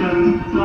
संसार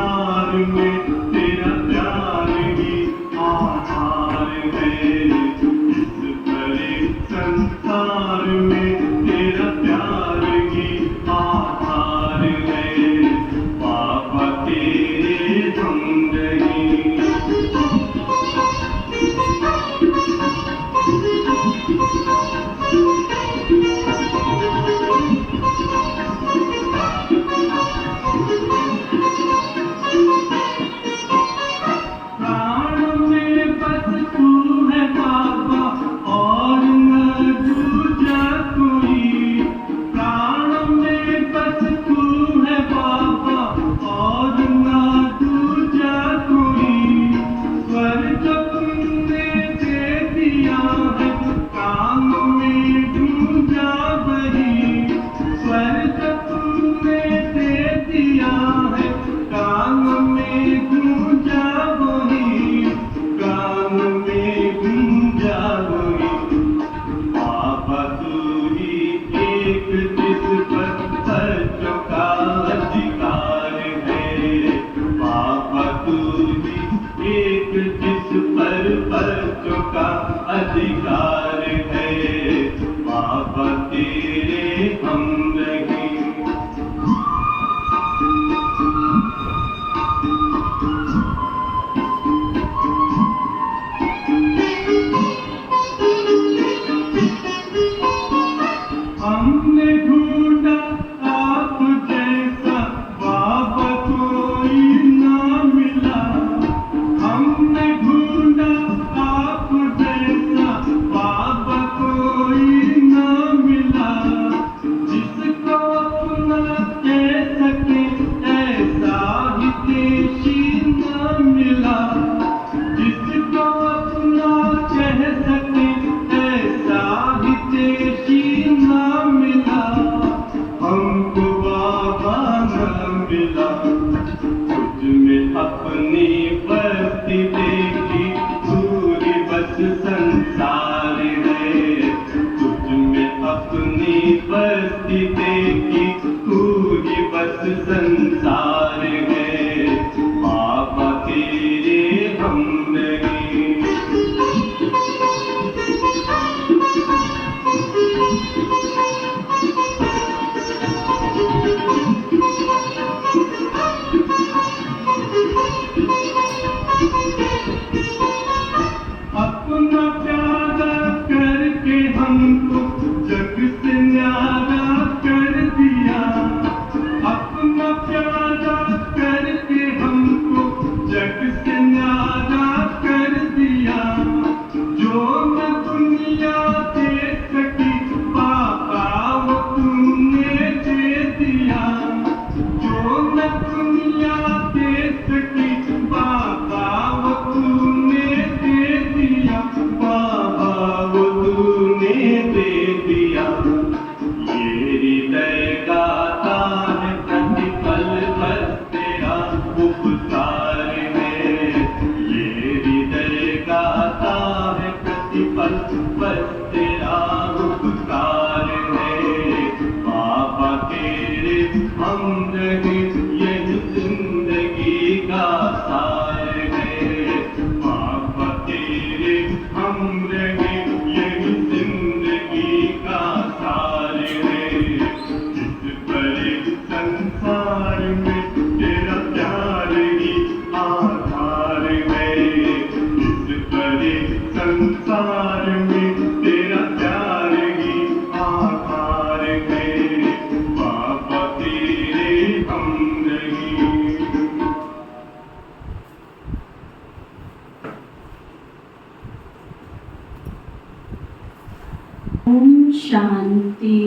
शांति।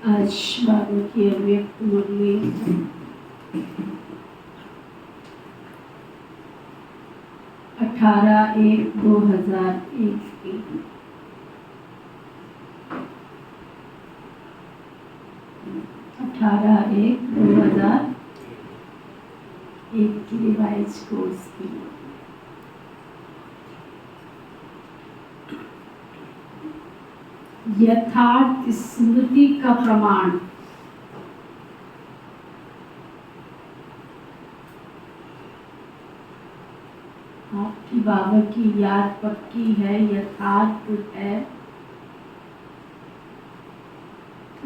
आज बाबा की अव्यक्त मुरली 18/1/2001 की 18/1/2001 की रिवाइज कोर्स की। यथार्थ स्मृति का प्रमाण। आपकी बाबा की याद पक्की है, यथार्थ है।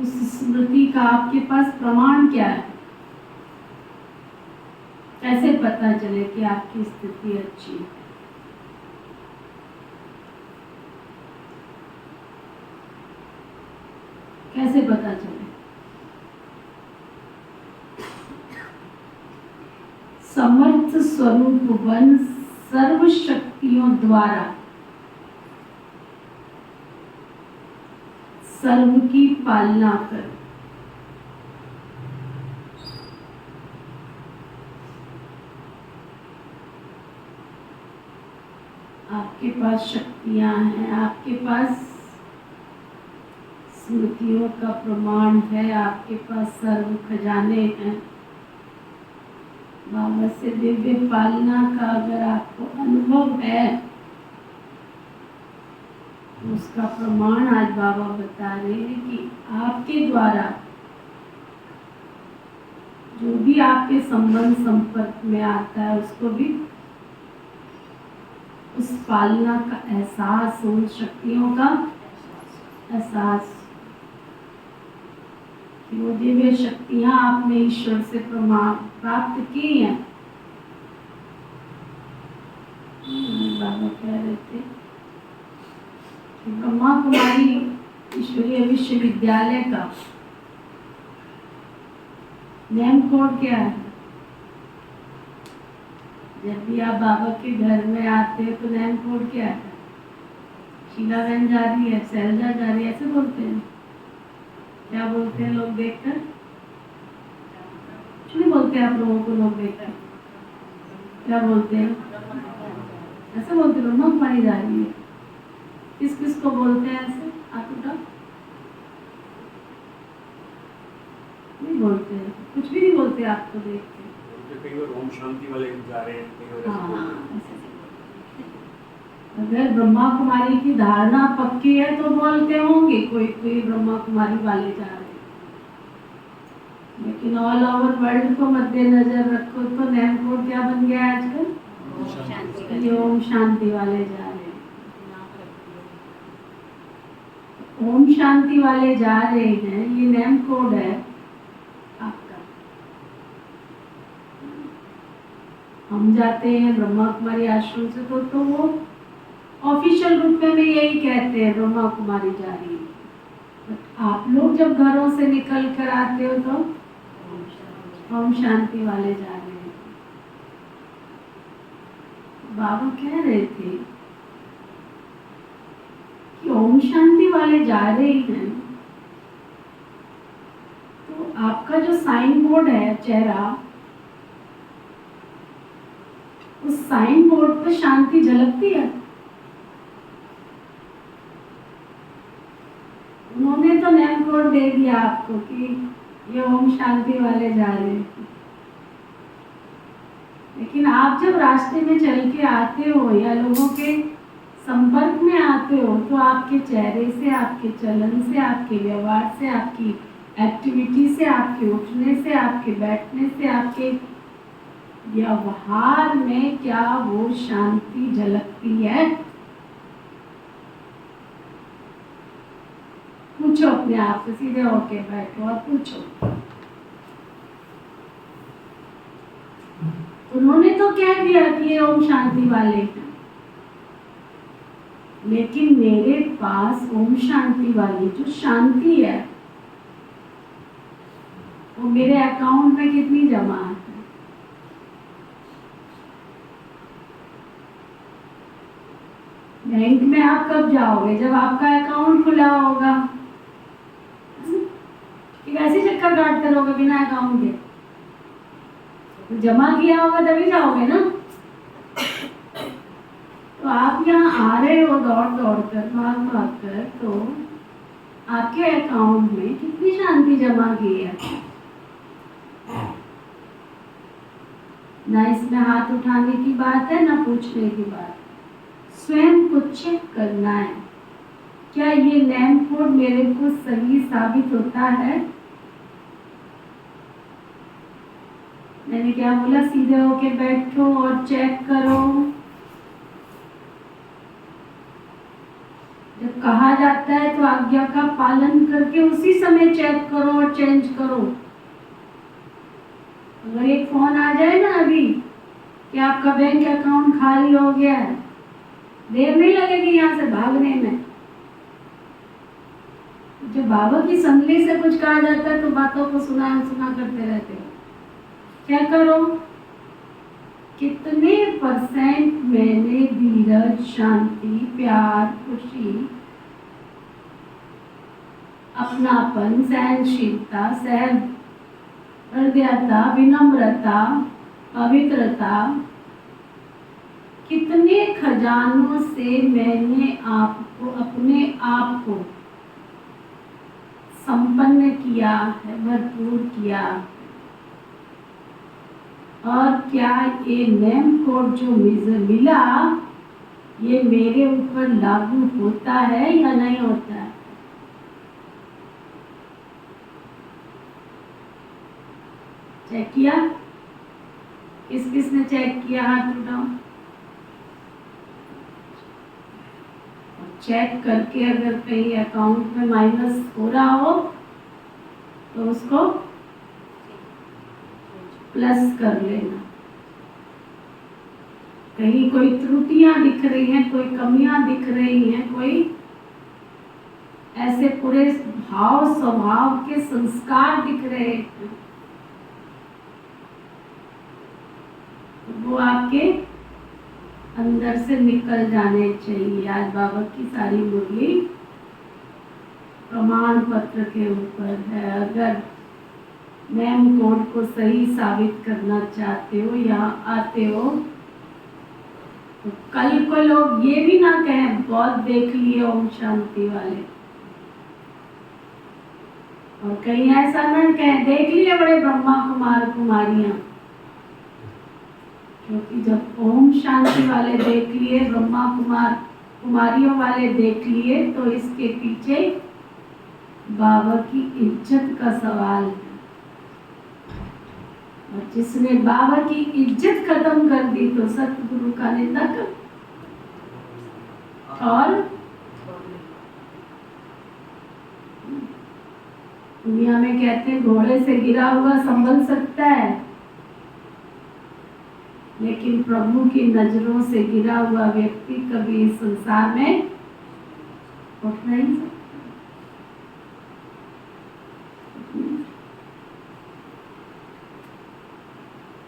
उस स्मृति का आपके पास प्रमाण क्या है? कैसे पता चले कि आपकी स्थिति अच्छी है? कैसे पता चले? समर्थ स्वरूप बन सर्व शक्तियों द्वारा सर्व की पालना कर। आपके पास शक्तियां हैं, आपके पास स्मृतियों का प्रमाण है, आपके पास सर्व खजाने हैं। बाबा से दिव्य पालना का अगर आपको अनुभव है, तो उसका प्रमाण आज बाबा बता रहे हैं कि आपके द्वारा जो भी आपके संबंध संपर्क में आता है, उसको भी उस पालना का एहसास, उन शक्तियों का एहसास, वो दिव्य शक्तियां आपने ईश्वर से प्राप्त की हैं। बाबा कह रहे थे कि ब्रह्मा कुमारी ईश्वरीय विश्वविद्यालय का नेम कोड क्या है? जब भी आप बाबा के घर में आते हैं तो नेम कोड क्या है? शीला बहन जा रही है, शैलजा जा रही है, ऐसे बोलते हैं। क्या बोलते हैं लोग देखकर? कुछ नहीं बोलते आप लोगों को लोग देखकर? क्या बोलते हैं? ऐसे बोलते हैं, ब्रह्मा कुमारी जा रही है। किस किस को बोलते हैं ऐसे? आप बताओ। नहीं बोलते हैं, कुछ भी नहीं बोलते आपको देख के। कई बार ओम शांति वाले जा रहे हैं, कई बार अगर ब्रह्मा कुमारी की धारणा पक्की है तो बोलते होंगे कोई कोई ब्रह्मा कुमारी वाले जा रहे हैं, लेकिन ऑल ओवर वर्ल्ड को मद्देनजर रखो तो नेम कोड क्या बन गया आजकल? ओम शांति वाले जा रहे हैं। ओम शांति वाले जा रहे हैं, ये नेम कोड है आपका। हम जाते हैं ब्रह्मा कुमारी आश्रम से तो वो ऑफिशियल रूप में यही कहते हैं ब्रह्मा कुमारी जा रही है। बट आप लोग जब घरों से निकल कर आते हो तो ओम शांति वाले जा रहे हैं। बाबा कह रहे थे कि ओम शांति वाले जा रहे हैं, तो आपका जो साइन बोर्ड है चेहरा, उस साइन बोर्ड पर शांति झलकती है। उन्होंने तो नेम कोड दे दिया आपको कि ये ओम शांति वाले जा रहे हैं, लेकिन आप जब रास्ते में चल के आते हो या लोगों के संपर्क में आते हो तो आपके चेहरे से, आपके चलन से, आपके व्यवहार से, आपकी एक्टिविटी से, आपके उठने से, आपके बैठने से, आपके व्यवहार में क्या वो शांति झलकती है? पूछो अपने आप से, सीधे होके बैठो और पूछो। उन्होंने तो कह दिया कि ये ओम शांति वाले हैं, लेकिन मेरे पास ओम शांति वाली जो शांति है वो मेरे अकाउंट में कितनी जमा है? बैंक में आप कब जाओगे? जब आपका अकाउंट खुला होगा। वैसे चक्कर काटते रहोगे बिना अकाउंट के? तो जमा किया होगा तभी जाओगे ना। तो आप यहाँ आ रहे हो दौड़ दौड़ कर, भाग भाग कर, तो आपके अकाउंट में कितनी शांति जमा की है? ना इसमें हाथ उठाने की बात है, ना पूछने की बात। स्वयं को चेक करना है, क्या ये नेम कोड मेरे को सही साबित होता है? मैंने क्या बोला? सीधे होके बैठो और चेक करो। जब कहा जाता है तो आज्ञा का पालन करके उसी समय चेक करो और चेंज करो। अगर एक फोन आ जाए ना अभी कि आपका बैंक अकाउंट खाली हो गया है, देर नहीं लगेगी यहाँ से भागने में। जब बाबा की संगली से कुछ कहा जाता है तो बातों को सुना करते रहते हो। क्या करो? कितने परसेंट मैंने धीरज, शांति, प्यार, खुशी, अपनापन, सहनशीलता, हृदयता, विनम्रता, पवित्रता, कितने खजानों से मैंने आपको, अपने आप को संपन्न किया है, भरपूर किया। और क्या ये नेम कोड जो मुझे मिला ये मेरे ऊपर लागू होता है या नहीं होता है? चेक किया? किस किस ने चेक किया? हाथ उठाओ। चेक करके अगर कहीं अकाउंट में माइनस हो रहा हो तो उसको प्लस कर लेना। कहीं कोई त्रुटियां दिख रही हैं, कोई कमियां दिख रही हैं, कोई ऐसे पूरे भाव स्वभाव के संस्कार दिख रहे हैं, वो आपके अंदर से निकल जाने चाहिए। आज बाबा की सारी मुरली प्रमाण पत्र के ऊपर है। अगर मैम कोड को सही साबित करना चाहते हो, यहाँ आते हो, तो कल को लोग ये भी ना कहें बहुत देख लिए ओम शांति वाले, और कहीं ऐसा ना कहें देख लिए बड़े ब्रह्मा कुमार कुमारियां। क्योंकि जब ओम शांति वाले देख लिए, ब्रह्मा कुमार कुमारियों वाले देख लिए, तो इसके पीछे बाबा की इज्जत का सवाल है। और जिसने बाबा की इज्जत खत्म कर दी तो सतगुरु का निंदा कर। और दुनिया में कहते हैं घोड़े से गिरा हुआ संभल सकता है, लेकिन प्रभु की नजरों से गिरा हुआ व्यक्ति कभी इस संसार में उठ नहीं सकता।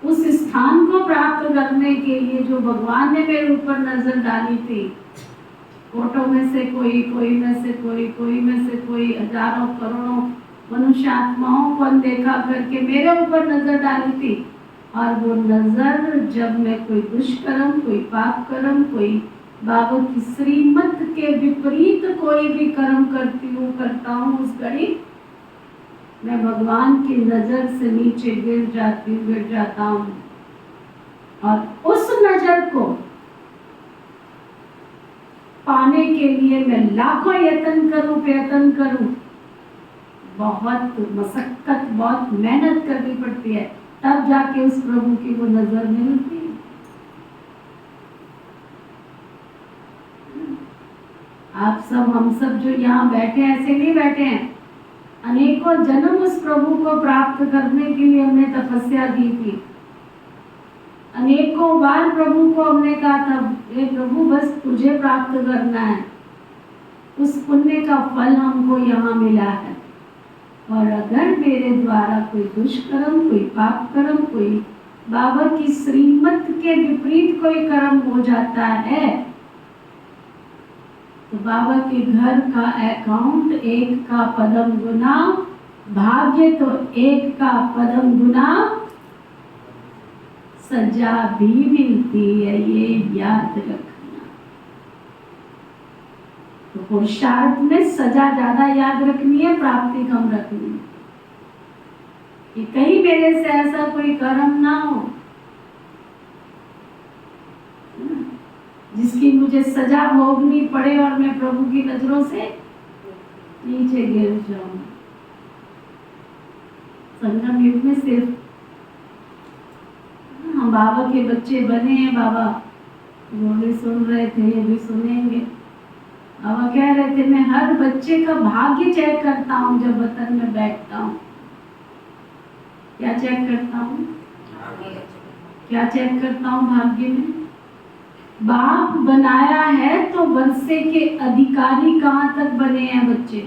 उस स्थान को प्राप्त करने के लिए जो भगवान ने मेरे ऊपर नजर डाली थी, फोटो में से कोई, कोई में से कोई, कोई में से कोई, हजारों करोड़ों मनुष्य आत्माओं को अनदेखा करके मेरे ऊपर नजर डाली थी। और वो नजर जब मैं कोई दुष्कर्म, कोई पाप कर्म, कोई बाबा की श्रीमत के विपरीत कोई भी कर्म करता हूँ, उस घड़ी मैं भगवान की नजर से नीचे गिर जाता हूँ। और उस नजर को पाने के लिए मैं लाखों यत्न करूं, बहुत मशक्कत, बहुत मेहनत करनी पड़ती है, तब जाके उस प्रभु की वो नजर मिलती है। आप सब, हम सब जो यहाँ बैठे हैं, ऐसे नहीं बैठे हैं। अनेकों जन्म उस प्रभु को प्राप्त करने के लिए हमने तपस्या की थी। अनेकों बार प्रभु को हमने कहा था, हे प्रभु बस तुझे प्राप्त करना है। उस पुण्य का फल हमको यहाँ मिला है। और अगर मेरे द्वारा कोई दुष्कर्म, कोई पाप कर्म, कोई बाबा की श्रीमत के विपरीत कोई कर्म हो जाता है, तो बाबा के घर का अकाउंट 1 का पदम गुना, भाग्य तो 1 का पदम गुना सजा भी मिलती है, ये याद रखना। तो पुरुषार्थ में सजा ज्यादा याद रखनी है, प्राप्ति कम रखनी है, कि कहीं मेरे से ऐसा कोई कर्म ना हो जिसकी मुझे सजा भोगनी पड़े और मैं प्रभु की नजरों से नीचे गिर जाऊं। संगम युग में सिर्फ हम बाबा के बच्चे बने हैं। बाबा वो भी सुन रहे थे, ये भी सुनेंगे। बाबा कह रहे थे, मैं हर बच्चे का भाग्य चेक करता हूँ जब वतन में बैठता हूँ। क्या चेक करता हूँ? क्या चेक करता हूँ भाग्य में? बाप बनाया है तो वर्षे के अधिकारी कहाँ तक बने हैं बच्चे?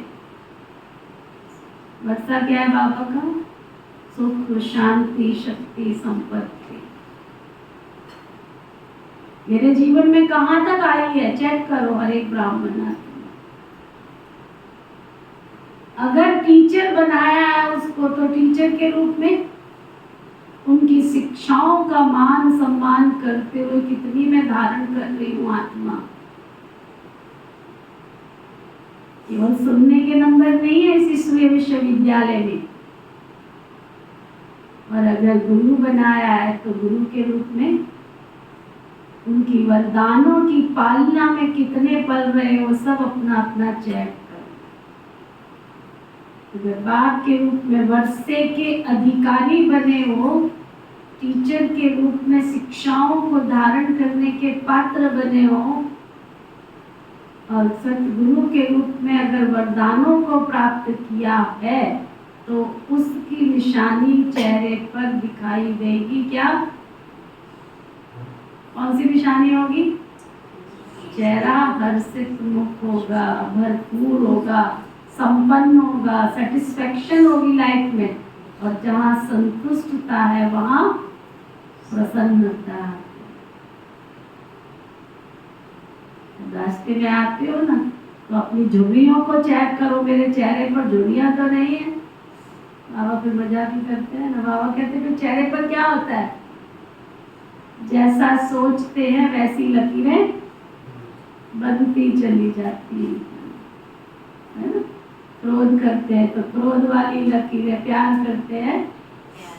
वर्षा क्या है बाबा का? सुख, शांति, शक्ति, संपत्ति। मेरे जीवन में कहाँ तक आई है चेक करो हर एक ब्राह्मण। अगर टीचर बनाया है उसको, तो टीचर के रूप में उनकी शिक्षाओं का मान सम्मान करते हुए कितनी मैं धारण कर रही हूँ आत्मा। केवल सुनने के नंबर नहीं है इस ईश्वरीय विश्वविद्यालय में। और अगर गुरु बनाया है तो गुरु के रूप में उनकी वरदानों की पालना में कितने पल रहे हो, सब अपना अपना चेक करो। अगर बाप के रूप में वर्षे के अधिकारी बने हो, टीचर के रूप में शिक्षाओं को धारण करने के पात्र बने हो, और सतगुरु के रूप में अगर वरदानों को प्राप्त किया है, तो उसकी निशानी चेहरे पर दिखाई देगी। क्या? कौन सी निशानी होगी? चेहरा हर्षित मुख होगा, भरपूर होगा, संपन्न होगा, सेटिस्फेक्शन होगी लाइफ में, और जहाँ संतुष्टता है वहाँ प्रसन्नता। रास्ते में आते हो ना तो अपनी झुर्रियों को चेक करो, मेरे चेहरे पर झुर्रियाँ तो नहीं है। बाबा फिर मजाक ही करते हैं ना, बाबा कहते हैं चेहरे पर क्या होता है, जैसा सोचते हैं वैसी लकीरें बनती चली जाती है ना। क्रोध करते हैं तो क्रोध वाली लकीरें, प्यार करते हैं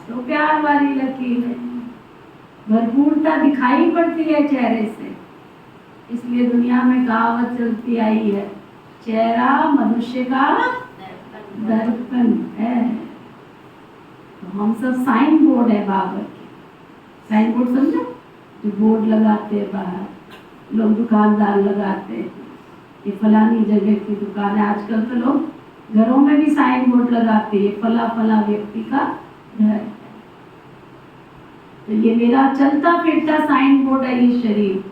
तो प्यार वाली लकीरें, भरपूरता दिखाई पड़ती है चेहरे से। इसलिए दुनिया में कहावत चलती आई है, चेहरा मनुष्य का दर्पण है। तो हम सब साइन बोर्ड है बाबा के। साइन बोर्ड समझो, जो बोर्ड लगाते हैं बाहर, लोग दुकानदार लगाते हैं, ये फलानी जगह की दुकान है। आजकल तो लोग घरों में भी साइन बोर्ड लगाते हैं, फला फला व्यक्ति का घर है। तो ये मेरा चलता फिरता साइन बोर्ड है ये शरीर।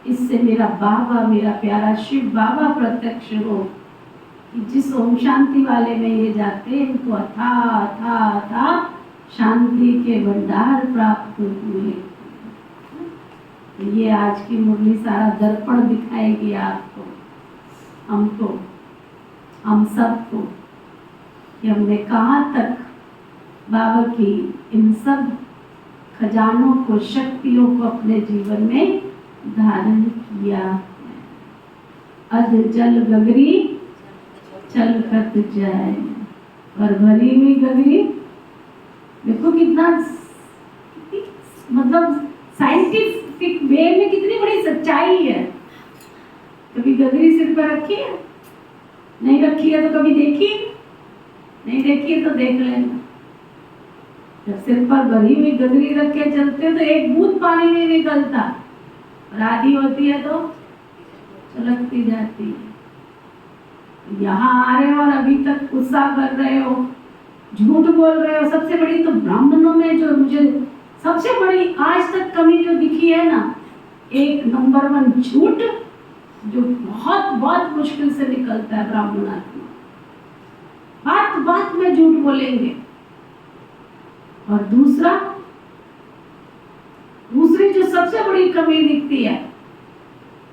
इससे मेरा बाबा, मेरा प्यारा शिव बाबा प्रत्यक्ष हो कि जिस ओम शांति वाले में ये जाते हैं इनको अथा अथा अथा शांति के भंडार प्राप्त हुए। ये आज की मुरली सारा दर्पण दिखाएगी आपको, हमको, हम सबको, कि हमने कहाँ तक बाबा की इन सब खजानों को, शक्तियों को अपने जीवन में धारण किया। अध जल गगरी छलकत जाए, और भरी हुई गगरी देखो कितना, मतलब साइंटिफिक वे में कितनी बड़ी सच्चाई है। कभी गगरी सिर पर रखी है? नहीं रखी है तो कभी देखी? नहीं देखी है तो देख लेना। जब सिर पर भरी हुई गगरी रख के चलते तो एक बूंद पानी नहीं निकलता, और आधी होती है तो छलकती जाती है। यहाँ आ रहे हो और अभी तक गुस्सा कर रहे हो, झूठ बोल रहे हो। सबसे बड़ी तो ब्राह्मणों में जो मुझे सबसे बड़ी आज तक कमी जो दिखी है ना, एक नंबर 1 झूठ, जो बहुत बहुत मुश्किल से निकलता है ब्राह्मण आत्मा। बात बात में झूठ बोलेंगे। और दूसरी जो सबसे बड़ी कमी दिखती है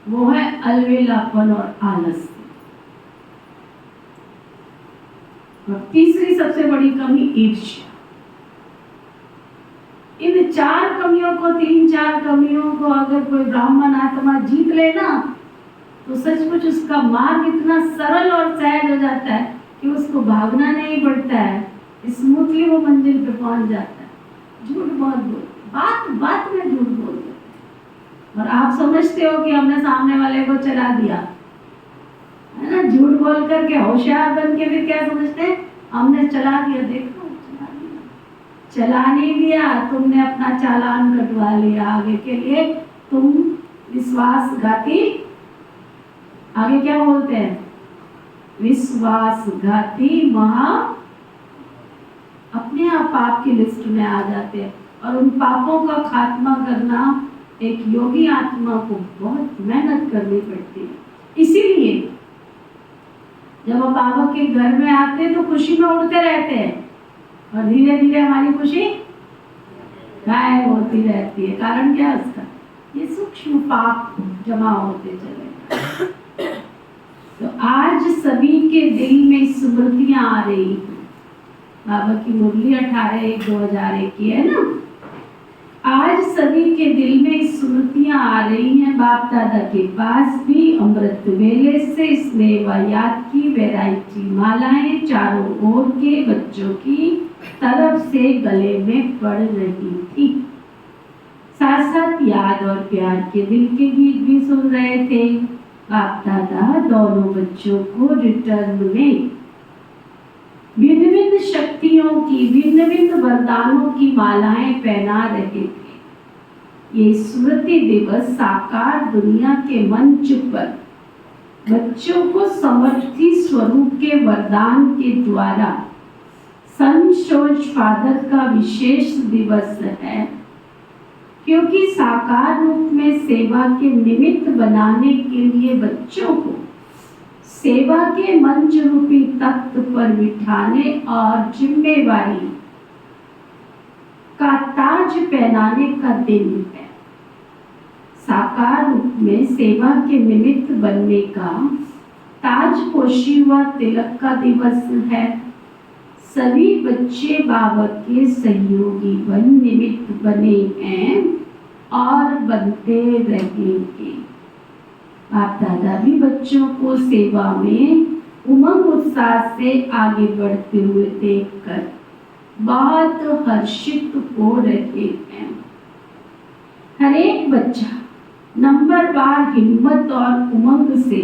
वो है अलवेलापन और आलस। और तीसरी सबसे बड़ी कमी ईर्ष्या। इन 4 कमियों को, 3-4 कमियों को अगर कोई ब्राह्मण आत्मा जीत लेना तो सचमुच उसका मार्ग इतना सरल और सहज हो जाता है कि उसको भागना नहीं पड़ता है, स्मूथली वो मंजिल पे पहुंच जाता है। झूठ बहुत बोलते, बात बात में झूठ बोलते, और आप समझते हो कि हमने सामने वाले को चला दिया, है ना। झूठ बोल करके होशियार बन के भी क्या समझते हैं, हमने चला दिया। देखो चला दिया, चला नहीं दिया, तुमने अपना चालान कटवा लिया। आगे के लिए तुम विश्वासघाती, आगे क्या बोलते हैं, विश्वासघाती महा, अपने आप पाप की लिस्ट में आ जाते हैं। और उन पापों का खात्मा करना एक योगी आत्मा को बहुत मेहनत करनी पड़ती है। इसीलिए जब हम बाबा के घर में आते हैं तो खुशी में उड़ते रहते हैं, और धीरे धीरे हमारी खुशी गायब होती रहती है। कारण क्या है उसका, ये सूक्ष्म पाप जमा होते चले। तो आज सभी के दिल में स्मृतियां आ रही हैं। बाबा की मुरली 18/1/2001 की है ना। आज सभी के दिल में स्मृतियां आ रही हैं। बाप दादा के पास भी अमृत वेले से स्नेह व याद की वैरायटी मालाएं चारों ओर के बच्चों की तरफ से गले में पड़ रही थी। साथ साथ याद और प्यार के दिल के गीत भी सुन रहे थे। बाप दादा दोनों बच्चों को रिटर्न में भिन्न भिन्न शक्तियों की, भिन्न भिन्न वरदानों की मालाएं पहना रहे थे। ये स्मृति दिवस साकार दुनिया के मंच पर बच्चों को समर्थी स्वरूप के वरदान के द्वारा संशोज फादर का विशेष दिवस है, क्योंकि साकार रूप में सेवा के निमित्त बनाने के लिए बच्चों को सेवा के मंच रूपी तख्त पर बिठाने और जिम्मेवारी का ताज पहनाने का दिन है। साकार रूप में सेवा के निमित्त बनने का, ताजपोशी व तिलक का दिवस है। सभी बच्चे बाबा के सहयोगी बन निमित्त बने हैं और बनते रहेंगे। बाप दादा भी बच्चों को सेवा में उमंग उत्साह से आगे बढ़ते हुए देखकर बहुत हर्षित हो रहे हैं। हर एक बच्चा नंबरवार हिम्मत और उमंग से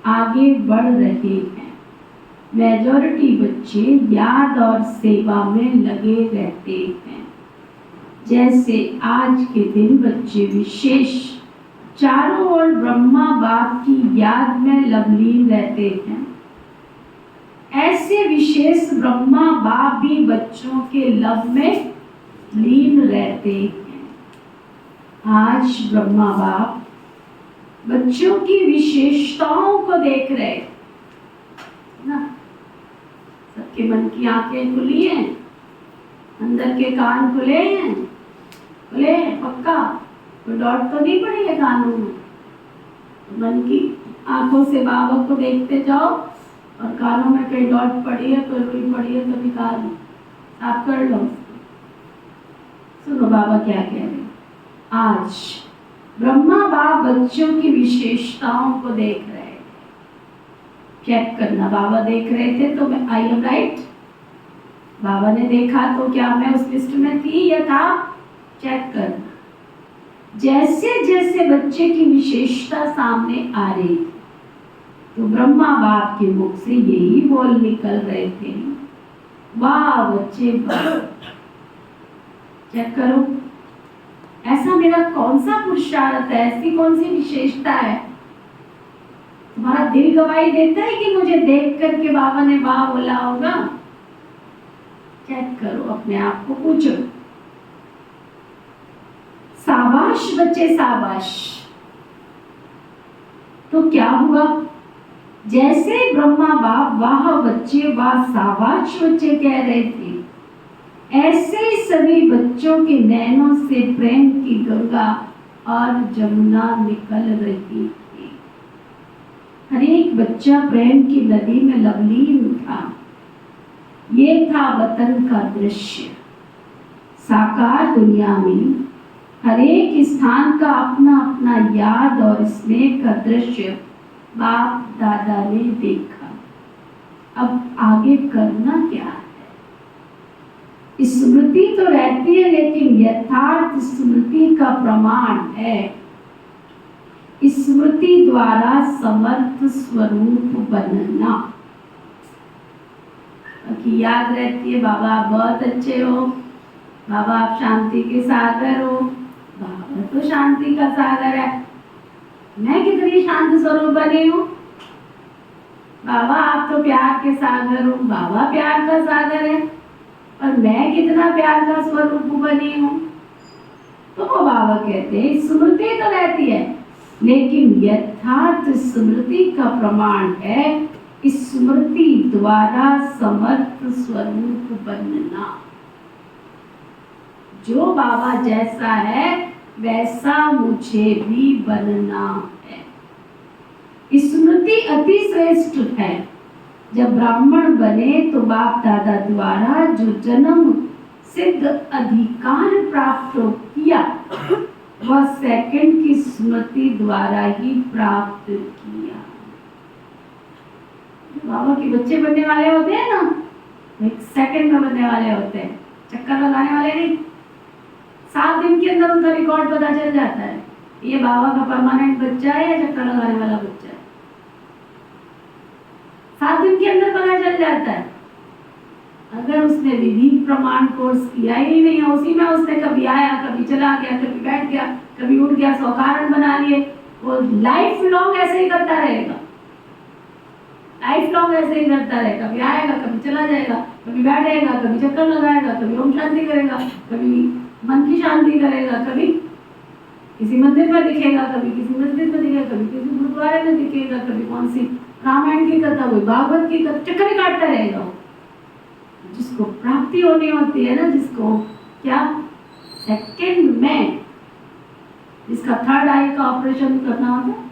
आगे बढ़ रहे हैं। मेजॉरिटी बच्चे याद और सेवा में लगे रहते हैं। जैसे आज के दिन बच्चे विशेष चारों ओर ब्रह्मा बाप की याद में लवलीन रहते हैं, ऐसे विशेष ब्रह्मा बाप भी बच्चों के लव में लीन रहते हैं। आज ब्रह्मा बाप बच्चों की विशेषताओं को देख रहे हैं ना। सबके मन की आंखें खुली हैं, अंदर के कान खुले हैं, खुले हैं पक्का। कोई डॉट तो नहीं पड़ी है कानों में। मन की आंखों से बाबा को देखते जाओ और कानों में कहीं डॉट पड़ी है, कोई रुई पड़ी है तो निकाल साफ कर लो। सुनो बाबा क्या कह रहे हैं। आज ब्रह्मा बाप बच्चों की विशेषताओं को देख रहे हैं। चेक करना, बाबा देख रहे थे तो मैं आई एम राइट। बाबा ने देखा तो क्या मैं उस लिस्ट में थी या था? चेक करना। जैसे जैसे बच्चे की विशेषता सामने आ रही थी तो ब्रह्मा बाप के मुख से यही बोल निकल रहे थे, वाह बच्चे वाह। चेक करो, ऐसा मेरा कौन सा पुरुषार्थ है, ऐसी कौन सी विशेषता है तुम्हारा दिल गवाही देता है कि मुझे देख करके बाबा ने वाह बोला होगा? चेक करो, अपने आप को पूछो। शाबाश बच्चे शाबाश। तो क्या हुआ? जैसे ब्रह्मा बाप वाह बच्चे वाह शाबाश बच्चे कह रहे थे, ऐसे ही सभी बच्चों के नैनों से प्रेम की गंगा और जमुना निकल रही थी। हर एक बच्चा प्रेम की नदी में लवलीन था। ये था वतन का दृश्य। साकार दुनिया में हर एक स्थान का अपना अपना याद और स्नेह का दृश्य बाप दादा ने देखा। अब आगे करना क्या है? स्मृति तो रहती है, लेकिन यथार्थ स्मृति का प्रमाण है स्मृति द्वारा समर्थ स्वरूप बनना। कि याद रहती है बाबा आप बहुत अच्छे हो, बाबा आप शांति के सागर हो। बाबा तो शांति का सागर है, मैं कितनी शांत स्वरूप बनी हूँ। बाबा आप तो प्यार के सागर हो, बाबा प्यार का सागर है, और मैं कितना प्यार का स्वरूप बनी हूँ। तो वो बाबा कहते हैं स्मृति तो रहती है, लेकिन यथार्थ स्मृति का प्रमाण है स्मृति द्वारा समर्थ स्वरूप बनना। जो बाबा जैसा है वैसा मुझे भी बनना है। स्मृति अति श्रेष्ठ है। जब ब्राह्मण बने तो बाप दादा द्वारा जो जन्म सिद्ध अधिकार प्राप्त किया वह सेकंड की स्मृति द्वारा ही प्राप्त किया। बाबा के बच्चे बनने वाले होते हैं ना, एक सेकंड में बनने वाले होते हैं, चक्कर लगाने वाले नहीं। 7 दिन के अंदर उनका रिकॉर्ड पता चल जाता है ये बाबा का परमानेंट बच्चा है या चक्कर लगाने वाला बच्चा है। 7 दिन के अंदर पता चल जाता है। अगर उसने विधि प्रमाण कोर्स किया ही नहीं है, उसी में उसने कभी आया कभी चला गया, कभी बैठ गया, कभी उठ गया, 100 कारण बना लिए, वो लाइफ लॉन्ग ऐसे ही करता रहेगा। लाइफ लॉन्ग ऐसे ही करता रहेगा। कभी आएगा कभी चला जाएगा, कभी बैठेगा कभी चक्कर लगाएगा, कभी ओम शांति करेगा, कभी मन की शांति करेगा, कभी किसी मंदिर में दिखेगा, कभी किसी मस्जिद में दिखेगा, कभी किसी गुरुद्वारे में दिखेगा, कभी कौन सी रामायण की कथा हुई, भागवत की कथा, चक्कर काटता रहेगा वो। जिसको प्राप्ति होनी होती है ना, जिसको क्या सेकंड में, जिसका थर्ड आई का ऑपरेशन करना होता है,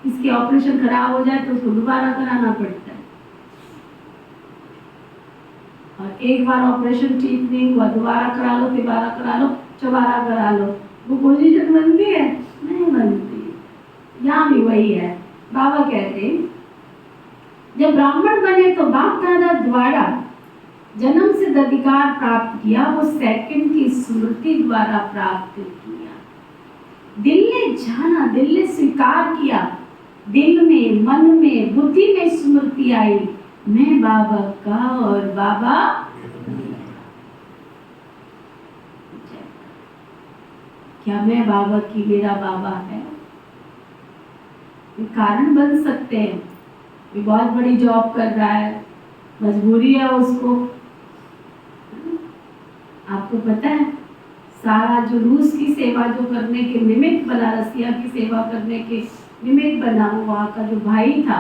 इसके ऑपरेशन खराब हो जाए तो उसको दोबारा कराना पड़ता है, और एक बार ऑपरेशन ठीक नहीं हुआ, दोबारा करा लो, तिबारा करा लो, चौबारा करा लो, वो पोजीशन बनती है? नहीं बनती। यहाँ भी वही है। बाबा कहते हैं जब ब्राह्मण बने तो बाप दादा द्वारा जन्म सिद्ध अधिकार प्राप्त किया, वो सेकंड की स्मृति द्वारा प्राप्त किया। दिल ने जाना, दिल ने स्वीकार किया, दिल में, मन में, बुद्धि में स्मृति आई, मैं बाबा का और बाबा क्या मैं बाबा की, मेरा बाबा है? कारण बन सकते हैं, ये बहुत बड़ी जॉब कर रहा है, मजबूरी है उसको। आपको पता है सारा जो रूस की सेवा जो करने के निमित्त बना, रसिया की सेवा करने के निमित्त बना, वो वहाँ का जो भाई था,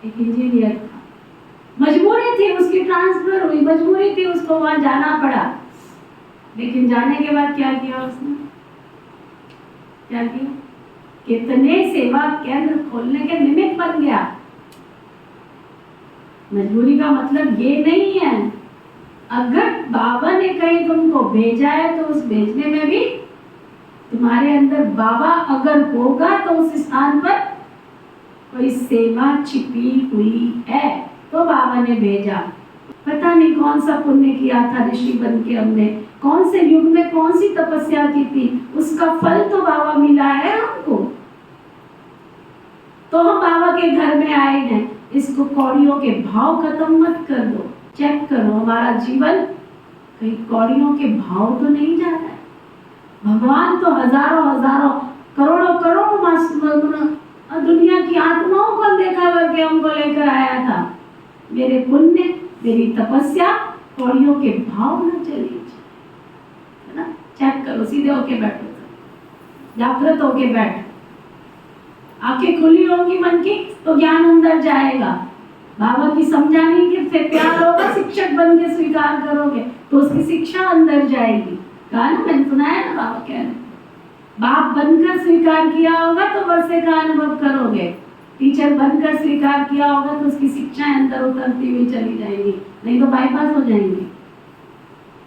एक इंजीनियर था, मजबूरी थी उसकी, ट्रांसफर हुई, मजबूरी थी उसको वहाँ जाना पड़ा। लेकिन जाने के बाद क्या किया उसने? क्या किया? कितने सेवा केंद्र खोलने के निमित्त बन गया। मजबूरी का मतलब ये नहीं है, अगर बाबा ने कहीं तुमको भेजा है तो उस भेजने में भी तुम्हारे अंदर बाबा अगर होगा तो उस स्थान पर कोई सेवा छिपी हुई है तो बाबा ने भेजा। पता नहीं कौन सा पुण्य किया था ऋषि बन के हमने, कौन से युग में कौन सी तपस्या की थी, उसका फल तो बाबा मिला है हमको, तो हम बाबा के घर में आए हैं। इसको कौड़ियों के भाव खत्म मत कर दो, चेक करो हमारा जीवन कहीं कौड़ियों के भाव तो नहीं जा रहा है। भगवान तो हजारों हजारों करोड़ों करोड़ों दुनिया की आत्माओं को देखा करके हमको लेकर आया था। मेरे पुण्य, मेरी तपस्या कौड़ियों के भाव न चली जाए, है ना? चेक करो, सीधे होके बैठो, जागृत होके बैठो, आंखें खुली होंगी मन की तो ज्ञान अंदर जाएगा। बाबा की समझाने के से प्यार होगा, शिक्षक बन के स्वीकार करोगे तो उसकी शिक्षा अंदर जाएगी। कहा ना, मैंने सुनाया ना, बाबा कह रहे बाप बनकर स्वीकार किया होगा तो वर्षे का अनुभव करोगे, टीचर बनकर स्वीकार किया होगा तो उसकी शिक्षाएं अंदर उतरती हुई चली जाएंगी, नहीं तो बाईपास हो जाएंगे।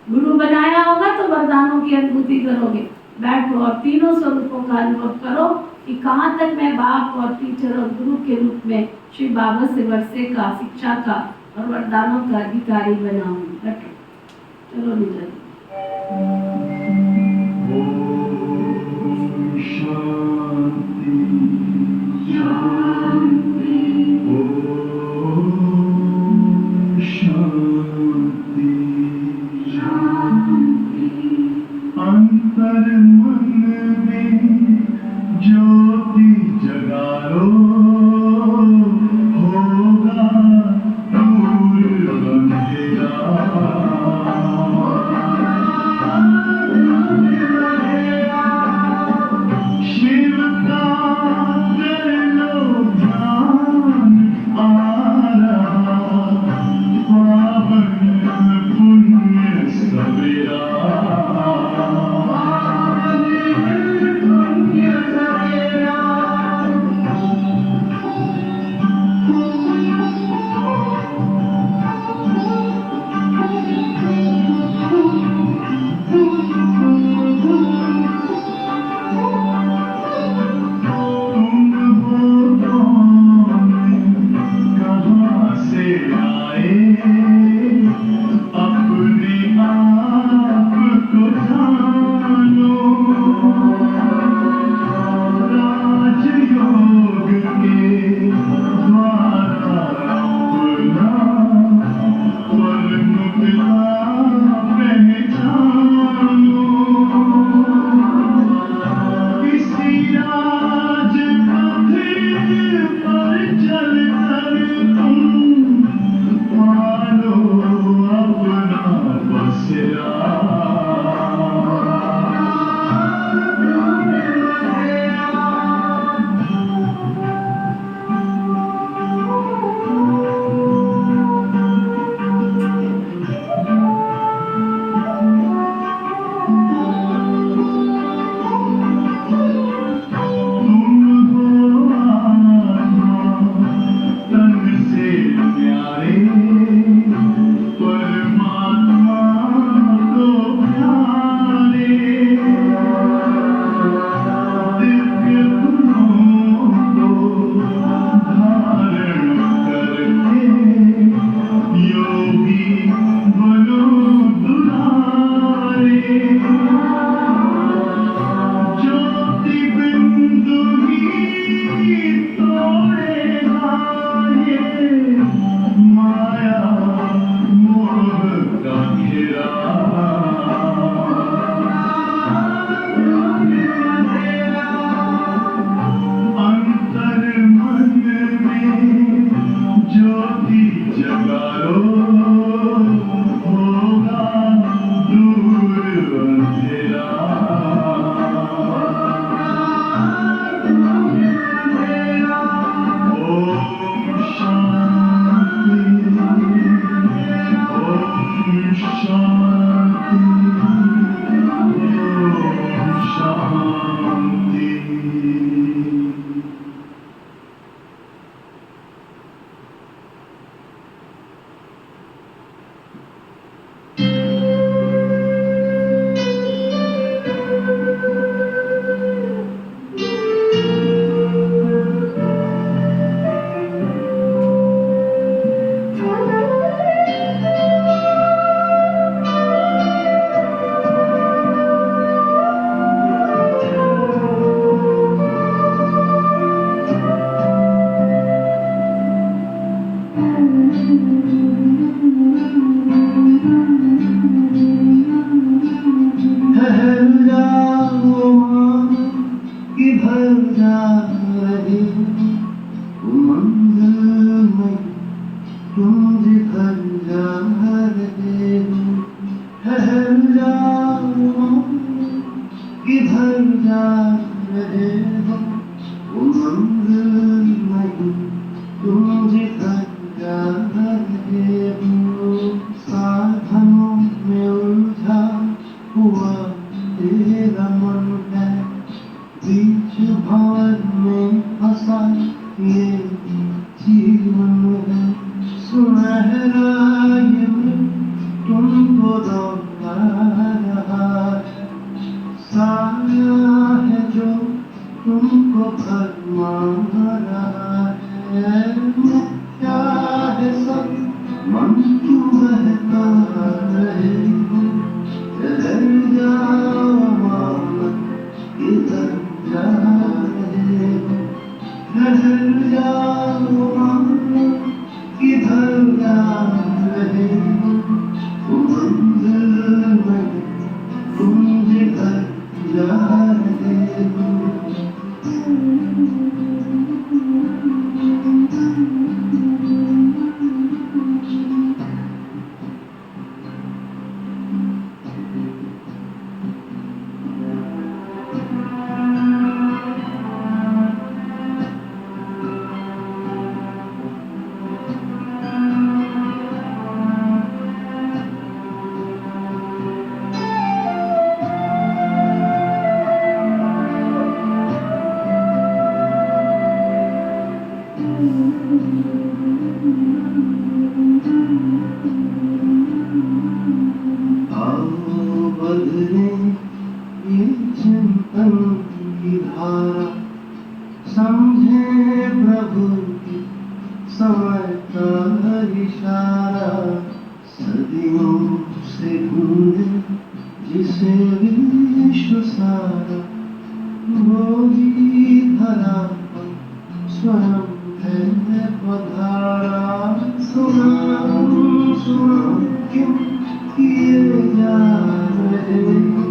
गुरु बनाया होगा तो वरदानों की अनुभूति करोगे। बैठो और तीनों स्वरूपों का अनुभव करो कि कहाँ तक मैं बाप और टीचर और गुरु के रूप में श्री बाबा से वर्षे का, शिक्षा का और वरदानों का अधिकारी बनाऊंगी। बैठो, चलो निकल। शांति शांति ओम शांति शांति। अंतर मन में ज्योति जगा लो, होगा दूर अंधेरा। शिव का कर लो ध्यान, आ रहा पावन पुण्य सवेरा। भी बनो दुलारे ज्योति बिंदु ही तोड़ेगा ये माया मोह का घेरा अंतर मन में ज्योति जगा लो होगा दूर अंधेरा ओम शांति ओम शांति ओम शांति ठहर जाओ माँ किधर जा रहे हो मंजिल में तुम जिधर जा रहे हो ठहर जाओ माँ किधर जा रहे हो मंजिल में तुम जिधर जा रहे हो साधनों में उलझा हुआ तेरा मन है बीच भंवर में फंसा ये जीवन है सुनहरा ये मन तुमको दौड़ा रहा है साया है जो तुमको भरमा रहा है क्या है सब मन क्यों बहता रहे ठहर जाओ माँ किधर जा रहे हो ठहर जाओ माँ किधर जा रहे हो मंजिल में तुम जिधर जा रहे हो बदले ये चिंतन की धारा समझे प्रभु की समय का इशारा सदियों से ढूंढे जिसे विश्व सारा वो ही धरा पर स्वयं है पधारा सुना सुना क्यों किए जा रहे हो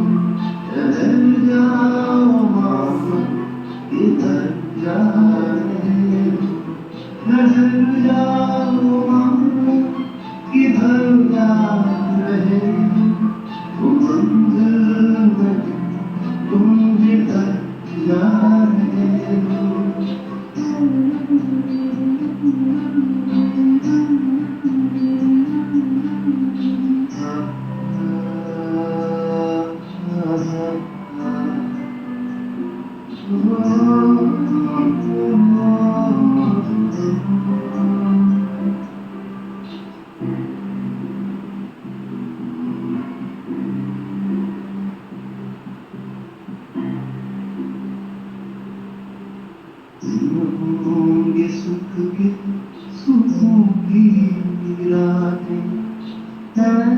ठहर जाओ माँ किधर जा रहे हो ठहर जाओ माँ किधर जा रहे हो मंजिल में तुम जिधर जा रहे हो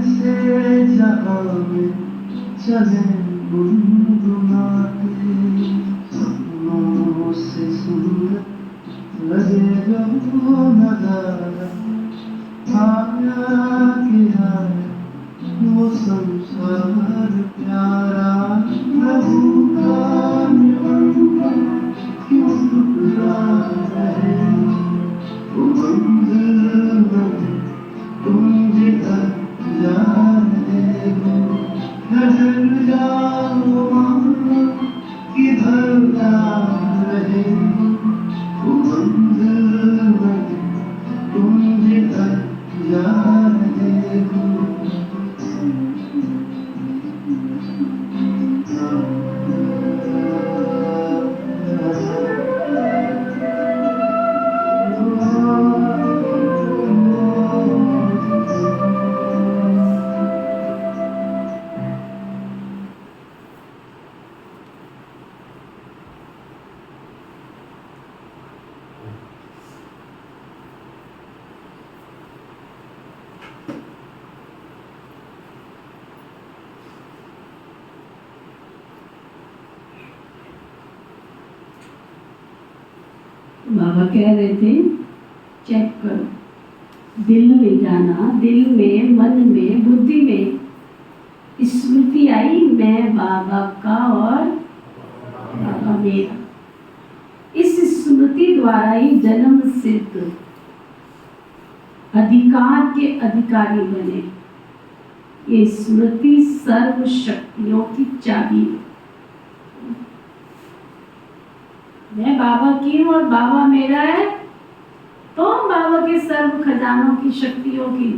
ऐसे जहां में चले गुनगुनाते, सपनों से सुंदर लगे जो नजारा, आया कि आया वो संसार प्यारा। मैं भूखा निमंत्रण क्यों ठुकरा रहे, वो मंजिल बने तुम जिधर जा रहे हो, ठहर जाओ वहाँ किधर जा रहे हो, वो मंजिल बने तुम जिधर जा रहे हो। बाबा कह रहे थे चेक करो, दिल में जाना, दिल में, मन में, बुद्धि में स्मृति आई मैं बाबा का और बाबा मेरा। इस स्मृति द्वारा ही जन्म सिद्ध अधिकार के अधिकारी बने। ये स्मृति सर्व शक्तियों की चाबी है। मैं बाबा की हूँ और बाबा मेरा है, तो हम बाबा के सर्व खजानों की शक्तियों की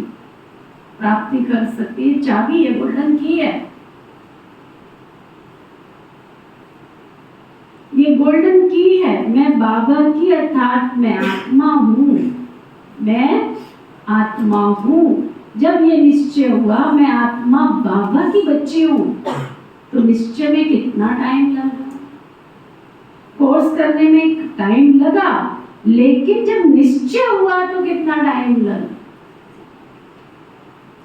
प्राप्ति कर सकते हैं। चाबी है, गोल्डन की है। ये गोल्डन की है। मैं बाबा की अर्थात मैं आत्मा हूँ, मैं आत्मा हूँ। जब ये निश्चय हुआ मैं आत्मा बाबा की बच्ची हूँ, तो निश्चय में कितना टाइम लगा? कोर्स करने में टाइम लगा, लेकिन जब निश्चय हुआ तो कितना टाइम लगा?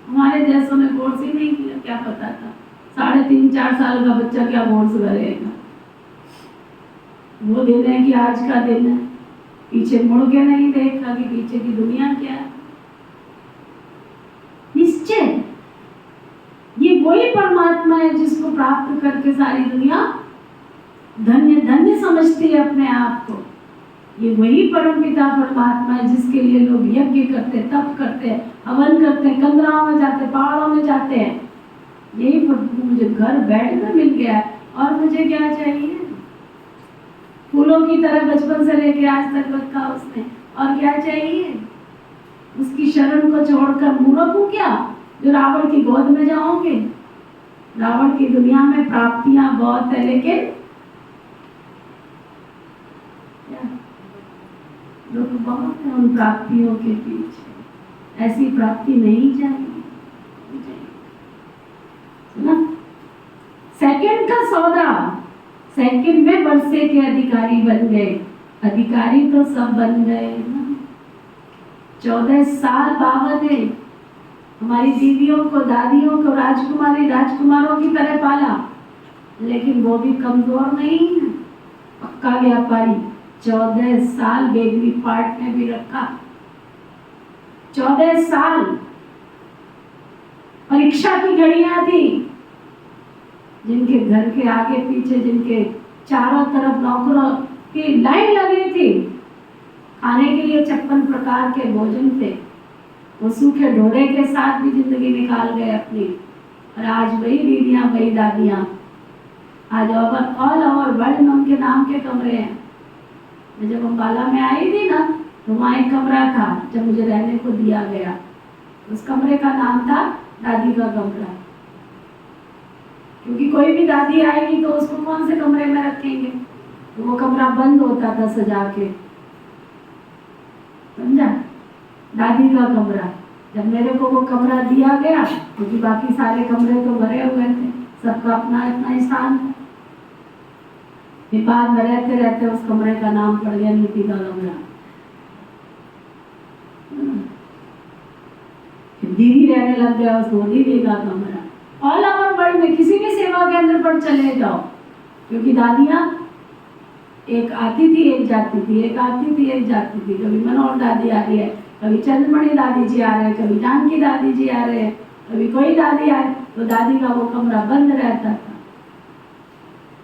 हमारे जैसों ने कोर्स ही नहीं किया, क्या पता था 3.5-4 साल का बच्चा क्या कोर्स करेगा। वो दिन है कि आज का दिन है, पीछे मुड़ के नहीं देखा कि पीछे की दुनिया क्या है। निश्चय, ये वही परमात्मा है जिसको प्राप्त करके सारी दुनिया धन्य धन्य समझती है अपने आप को। ये वही परमपिता परमात्मा है जिसके लिए लोग यज्ञ करते, तप करते हैं, हवन करते हैं, कंदराओं में जाते हैं, पहाड़ों में जाते हैं। यही मुझे घर बेड में मिल गया है, और मुझे क्या चाहिए? फूलों की तरह बचपन से लेके आज तक रखा उसने, और क्या चाहिए? उसकी शरण को छोड़कर मूर्ख हूं क्या जो रावण की गोद में जाओगे? रावण की दुनिया में प्राप्तियां बहुत है, लेकिन लोग बहुत है उन प्राप्तियों के पीछे। ऐसी प्राप्ति नहीं चाहिए ना। सेकंड का सौदा, सेकंड में वर्षे के अधिकारी बन गए। अधिकारी तो सब बन गए ना। 14 साल बाबा ने हमारी दीदियों को, दादियों को राजकुमारी राजकुमारों की तरह पाला, लेकिन वो भी कमजोर नहीं है, पक्का व्यापारी। 14 साल बेगवी पार्ट में भी रखा। 14 साल परीक्षा की घड़ियां थी। जिनके घर के आगे पीछे, जिनके चारों तरफ नौकरों की लाइन लगी थी, खाने के लिए 56 प्रकार के भोजन थे। वो सूखे ढोरे के साथ भी जिंदगी निकाल गए अपनी। और आज वही दीदियां, वही दादियां, आज ऑल ओवर वर्ल्ड में उनके नाम के कमरे हैं। मैं जब अम्बाला में आई थी ना, तो वहाँ एक कमरा था जब मुझे रहने को दिया गया। उस कमरे का नाम था दादी का कमरा, क्योंकि कोई भी दादी आएगी तो उसको कौन से कमरे में रखेंगे, तो वो कमरा बंद होता था सजा के, समझा? दादी का कमरा। जब मेरे को वो कमरा दिया गया, क्योंकि बाकी सारे कमरे तो भरे हुए थे, सबका अपना अपना स्थान था। फिर बाद में रहते रहते उस कमरे का नाम पड़ गया नीति का कमरा। फिर दीदी कहने लग गया उस दीदी का कमरा। ऑल ओवर वर्ल्ड में किसी भी सेवा केंद्र पर चले जाओ, क्योंकि दादियाँ एक आती थी एक जाती थी, एक आती थी एक जाती थी। कभी मनोहर दादी आ रही है, कभी चंद्रमणि दादी जी आ रहे हैं, कभी जानकी दादी जी आ रहे हैं, कभी कोई दादी आए, तो दादी का वो कमरा बंद रहता था,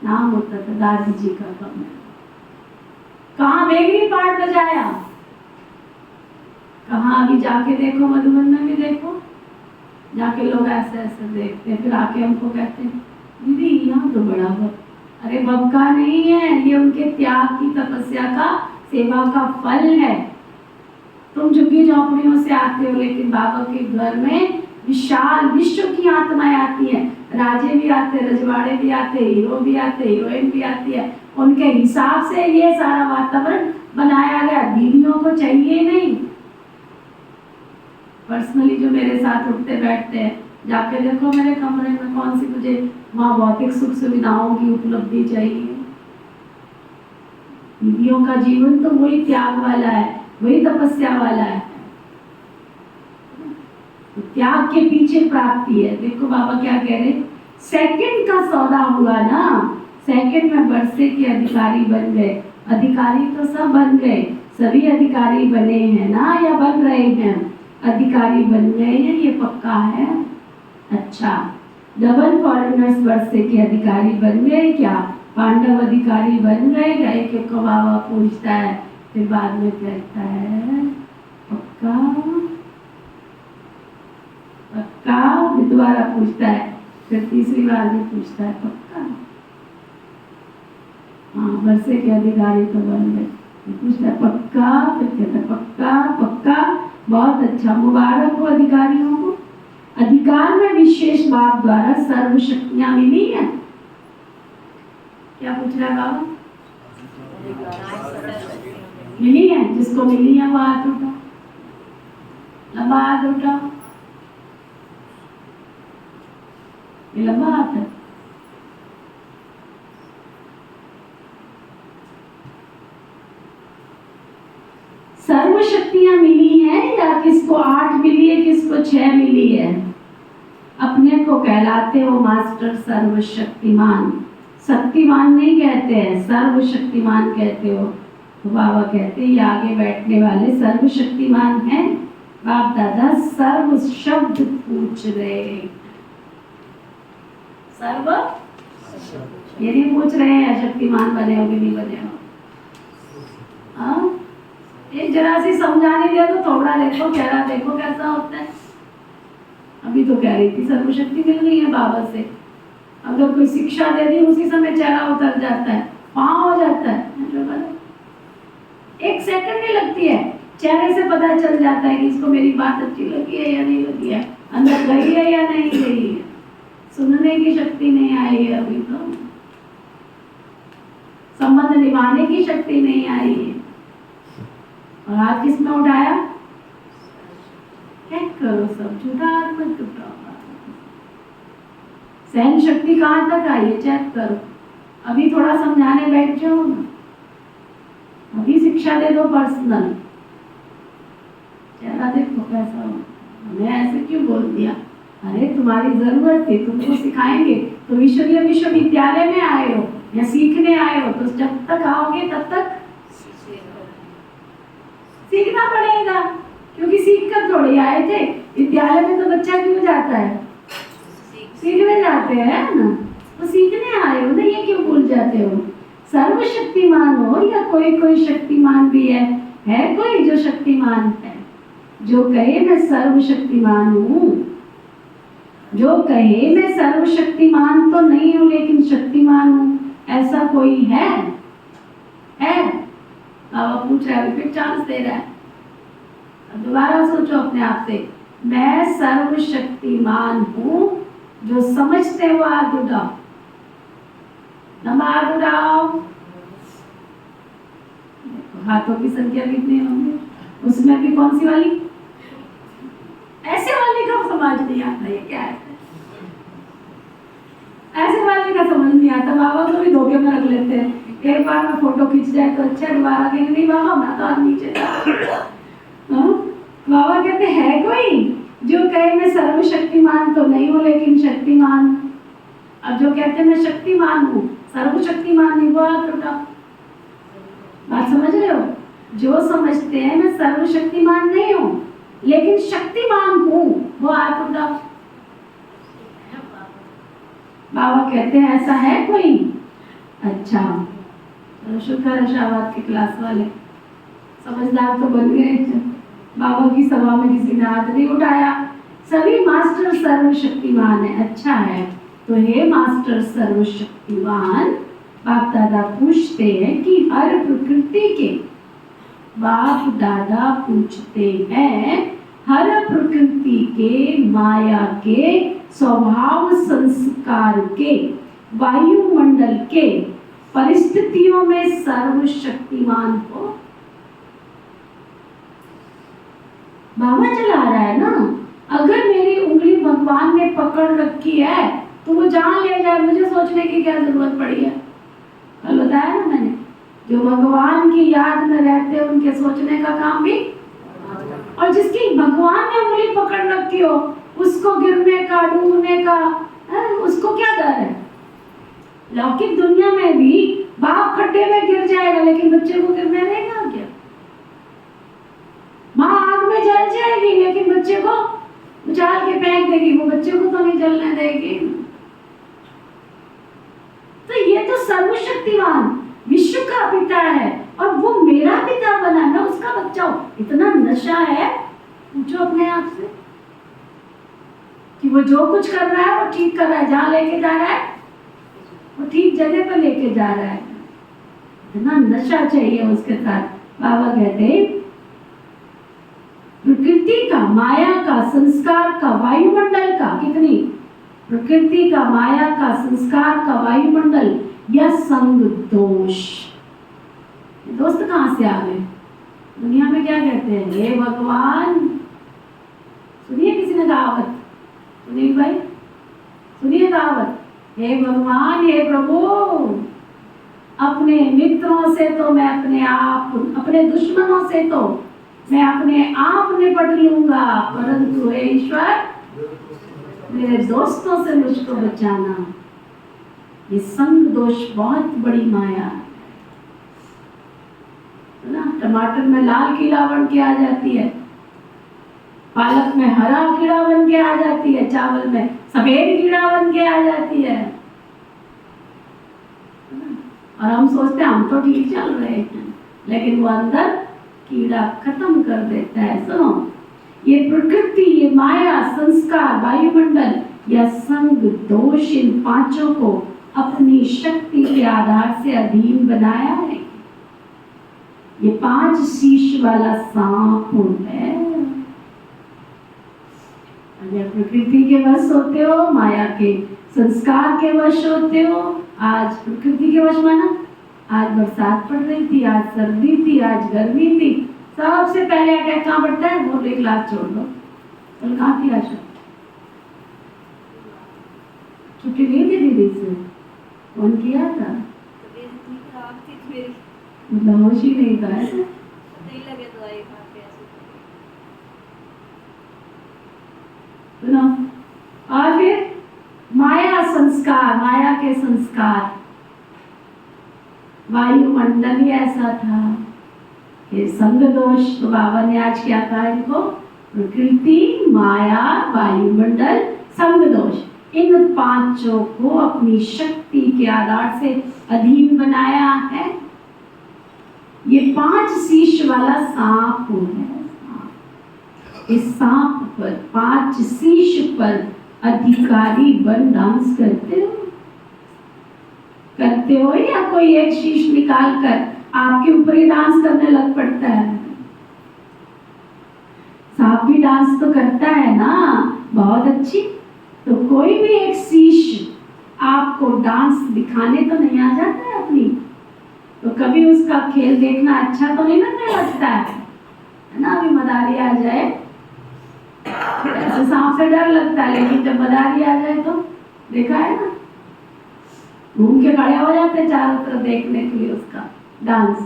नाम होता था दादी जी का कमरा। कहाँ बेगरी पाठ बजाया, कहाँ अभी जाके देखो, मधुबन में भी देखो, जाके लोग ऐसे ऐसे देखते हैं, फिर आके हमको कहते हैं दीदी यहाँ तो बड़ा है। अरे बक्का नहीं है, ये उनके त्याग की तपस्या का, सेवा का फल है। तुम झुग्गी झोपड़ियों से आते हो, लेकिन बाबा के घर में विशाल विश्व की आत्माएं आती हैं, राजे भी आते, रजवाड़े भी आते, हीरो भी आते, हीरोइन भी आती है। उनके हिसाब से ये सारा वातावरण बनाया गया, दीदियों को चाहिए नहीं। पर्सनली जो मेरे साथ उठते बैठते हैं, जाके देखो मेरे कमरे में कौन सी मुझे वहाँ भौतिक सुख सुविधाओं की उपलब्धि चाहिए। दीदियों का जीवन तो वही त्याग वाला है, वही तपस्या वाला है। तो त्याग के पीछे प्राप्ति है। देखो बाबा क्या कह रहे, सेकंड का सौदा हुआ ना, सेकंड में वर्षे के अधिकारी बन गए। अधिकारी तो सब बन गए, सभी अधिकारी बने हैं ना, या बन रहे हैं, अधिकारी बन गए हैं, ये पक्का है। अच्छा, डबल फॉरेनर्स वर्षे के अधिकारी बन गए क्या? पांडव अधिकारी बन गए क्या? एक बाबा पूछता है, फिर बाद में कहता है पक्का पक्का, दोबारा पूछता है, फिर तीसरी बार भी पूछता है पक्का। हाँ, वर्षे के अधिकारी तो बन गए, पूछता है पक्का, फिर कहता है पक्का पक्का, बहुत अच्छा, मुबारक हो अधिकारियों को। अधिकार में विशेष बाप द्वारा सर्व शक्तियां मिली है। क्या पूछ रहा है बाबा? मिली है, जिसको मिली है वो हाथ उठाओ, लंबा हाथ उठाओ, ये लंबा हाथ है। सर्व शक्तियां मिली हैं, या किसको 8 मिली है, किसको 6 मिली है? अपने को कहलाते हो मास्टर सर्वशक्तिमान। शक्तिमान नहीं कहते हैं, सर्वशक्तिमान कहते हो। तो बाबा कहते हैं ये आगे बैठने वाले सर्वशक्तिमान हैं। बाप दादा सर्व शब्द पूछ रहे, सर्व ये नहीं पूछ रहे हैं शक्तिमान बने हो कि नहीं बने हो। हाँ, एक जरा सी समझाने दे तो थोड़ा देखो, चेहरा देखो कैसा होता है। अभी तो कह रही थी सर्वशक्ति मिल गई है बाबा से, अगर कोई शिक्षा दे दी उसी समय चेहरा उतर जाता है, वहां हो जाता है। एक सेकंड नहीं लगती है, चेहरे से पता चल जाता है कि इसको मेरी बात अच्छी लगी है या नहीं लगी है, अंदर गई है या नहीं गई है। सुनने की शक्ति नहीं आई है अभी तो, संबंध निभाने की शक्ति नहीं आई है। और हाथ किसमें उठाया? चेक करो सब, झूठा मत उठाओ। सहन शक्ति कहाँ तक आई है, चेक करो। अभी थोड़ा समझाने बैठ जाओ ना, अभी शिक्षा दे दो पर्सनल, चेहरा देखो कैसा हो। हमें ऐसे क्यों बोल दिया? अरे तुम्हारी जरूरत थी, तुमको सिखाएंगे। तो विश्वविद्यालय में आए हो या सीखने आए हो, तो जब तक आओगे तब तक सीखना पड़ेगा, क्योंकि सीख कर थोड़ी आए थे। विद्यालय में तो बच्चा क्यों जाता है? सीखने जाते हैं ना, तो सीखने आए हो ना, ये क्यों भूल जाते हो? सर्वशक्तिमान हो या कोई शक्तिमान भी है कोई जो शक्तिमान है? जो कहे मैं सर्वशक्तिमान हूँ, जो कहे मैं सर्वशक्तिमान तो नहीं हूँ लेकिन शक्तिमान हूँ, ऐसा कोई है? बाबा पूछ रहा है, फिर चांस दे रहा है। अब दोबारा सोचो अपने आप से, मैं सर्वशक्तिमान हूँ, जो समझते हो हाथ उठाओ, हाथ उठाओ। हाथों की संख्या कितनी होंगी? उसमें भी कौन सी वाली? ऐसे वाले का समझ नहीं आता, ये क्या है? ऐसे वाले का समझ नहीं आता। बाबा को भी धोखे में रख लेते हैं। एक बार में फोटो खींच जाए तो अच्छा, दोबारा कहेंगे नहीं बाबा मैं तो आज नीचे था। बाबा कहते हैं कोई जो कहे मैं सर्वशक्तिमान तो नहीं हूँ लेकिन शक्तिमान हूँ। अब जो कहते हैं मैं शक्तिमान हूँ, सर्वशक्तिमान नहीं, वो आपका बात समझ रहे हो? जो समझते हैं मैं सर्वशक्तिमान नहीं हूँ लेकिन शक्तिमान हूँ, वो आपका बाबा कहते हैं ऐसा है कोई? अच्छा, चलो शुक्र है शाबाद के क्लास वाले समझदार तो बन गए। बाबा की सभा में किसी ने हाथ नहीं उठाया। सभी मास्टर सर्वशक्तिमान है। अच्छा है, तो हे मास्टर सर्वशक्तिमान, बाप दादा पूछते हैं कि हर प्रकृति के, बाप दादा पूछते हैं हर प्रकृति के, माया के, स्वभाव संस्कार के, वायुमंडल के, परिस्थितियों में सर्वशक्तिमान हो। बाबा चला रहा है ना। अगर मेरी उंगली भगवान ने पकड़ रखी है तो वो जहां ले जाए मुझे सोचने की क्या जरूरत पड़ी है? कल बताया ना मैंने, जो भगवान की याद में रहते हैं उनके सोचने का काम भी, और जिसकी भगवान ने उंगली पकड़ रखी हो उसको गिरने का, डूबने का उसको क्या डर है? लौकिक दुनिया में भी बाप खड्डे में गिर जाएगा लेकिन बच्चे को गिरने देगा क्या? माँ आग में जल जाएगी लेकिन बच्चे को उछाल के फेंक देगी, वो बच्चे को तो नहीं जलने देगी। तो ये तो सर्वशक्तिमान विश्व का पिता है और वो मेरा पिता बना, मैं उसका बच्चा हूं। इतना नशा है, पूछो अपने आप से कि वो जो कुछ कर रहा है वो ठीक कर रहा है, जहां लेके जा रहा है वो ठीक जगह पर लेके जा रहा है। इतना नशा चाहिए उसके साथ। बाबा कहते हैं प्रकृति का, माया का, संस्कार का, वायुमंडल का, कितनी प्रकृति का, माया का, संस्कार का, वायुमंडल या संग दोष। दोस्त कहां से आ गए? दुनिया में क्या कहते हैं? हे भगवान, सुनिए किसी ने कहावत, सुनिए भाई, सुनिए कहावत, हे भगवान, हे प्रभु, अपने मित्रों से तो मैं अपने आप, अपने दुश्मनों से तो मैं अपने आप निपट लूंगा, परंतु हे ईश्वर मेरे दोस्तों से मुझको बचाना। ये संग दोष बहुत बड़ी माया है ना। टमाटर में लाल कीड़ा बन के आ जाती है, पालक में हरा कीड़ा बन के आ जाती है, चावल में सफेद कीड़ा बन के आ जाती है और हम सोचते हैं हम तो ठीक चल रहे हैं, लेकिन वो अंदर कीड़ा खत्म कर देता है। सुनो, ये प्रकृति, ये माया, संस्कार, वायुमंडल या संग दोष, इन पांचों को अपनी शक्ति के आधार से अधीन बनाया है। ये 5 शीश वाला सांप है। अगर प्रकृति के वश होते हो, माया के संस्कार के वश होते हो, आज प्रकृति के वश माना, आज बरसात पड़ रही थी, आज सर्दी थी, आज गर्मी थी, सबसे पहले अटैक कहाँ पड़ता है? वो एक क्लास छोड़ दो। कल कहाँ थी आशा? छुट्टी नहीं थी दीदी से? फोन किया था? मतलब होश ही नहीं था ऐसे? नहीं लगे दवाई खा के ऐसे। सुनो, और फिर माया संस्कार, माया के संस्कार, वायुमंडल ही ऐसा था। ये संग दोष, तो बाबा ने आज क्या कहा इनको? प्रकृति, माया, वायुमंडल, संग दोष, इन पांचों को अपनी शक्ति के आधार से अधीन बनाया है। ये 5 शीश वाला सांप है। इस सांप पर, 5 शीश पर अधिकारी बन डांस करते हो? करते हो या कोई एक शीश निकाल कर आपके ऊपर ही डांस करने लग पड़ता है? सांप भी डांस तो करता है ना, बहुत अच्छी। तो कोई भी एक शीश आपको डांस दिखाने तो नहीं आ जाता है अपनी, तो कभी उसका खेल देखना अच्छा तो नहीं लगने लगता है ना? अभी मदारी आ जाए, ऐसे सांप से डर लगता है, लेकिन जब मदारी आ जाए तो देखा है ना, घूम के खड़े हो जाते चारों तरफ देखने के लिए उसका डांस।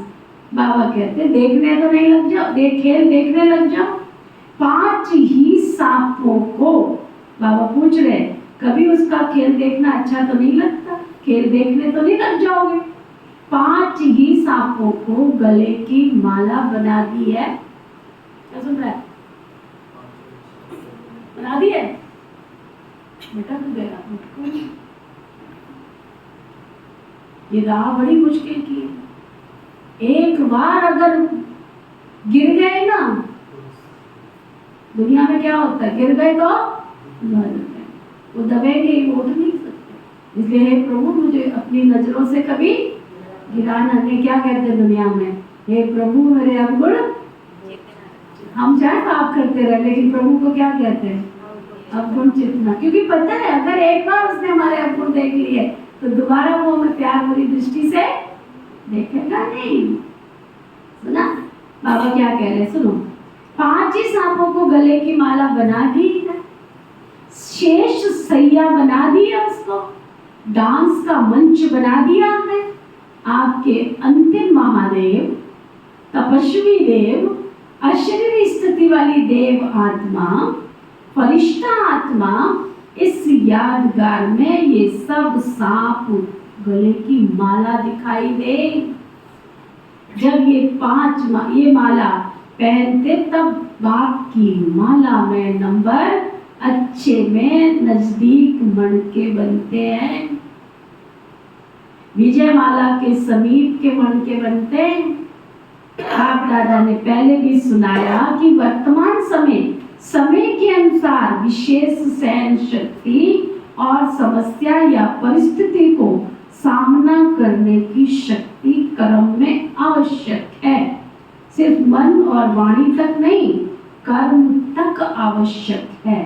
बाबा कहते देखने तो नहीं लग जाओ, खेल देखने लग जाओ, 5 ही सांपों को, बाबा पूछ रहे कभी उसका खेल देखना अच्छा तो नहीं लगता, खेल देखने तो नहीं लग जाओगे। 5 ही सांपों को गले की माला बना दी है। क्या सुन रहा है? बना दी है बेटा, तू गया ये राह बड़ी मुश्किल की है। एक बार अगर गिर गए ना, दुनिया में क्या होता है, गिर गए तो वो दबेंगे ही, वो उठ नहीं सकते। इसलिए हे प्रभु मुझे अपनी नजरों से कभी गिराना नहीं। क्या कहते हैं दुनिया में, हे प्रभु मेरे अवगुण, हम चाहे पाप करते रहे लेकिन प्रभु को क्या कहते हैं, अवगुण चितना। क्योंकि पता है अगर एक बार उसने हमारे अवगुण देख लिए तो दोबारा वो हमें प्यार भरी दृष्टि से देखेगा नहीं। सुना बाबा क्या कह रहे, सुनो। 5 ही सांपों को गले की माला बना दी है, शेष सैया बना दिया, उसको डांस का मंच बना दिया है। आपके अंतिम महादेव, तपस्वी देव, अशरीरी स्थिति वाली देव आत्मा, फरिश्ता आत्मा, इस यादगार में ये सब सांप गले की माला दिखाई दे। जब ये 5 ये माला पहनते तब बाप की माला में नंबर अच्छे में नजदीक मणके बनते हैं, विजय माला के समीप के मणके बनते हैं। आप दादा ने पहले भी सुनाया कि वर्तमान समय के अनुसार विशेष सहन शक्ति और समस्या या परिस्थिति को सामना करने की शक्ति कर्म में आवश्यक है। सिर्फ मन और वाणी तक नहीं, कर्म तक आवश्यक है।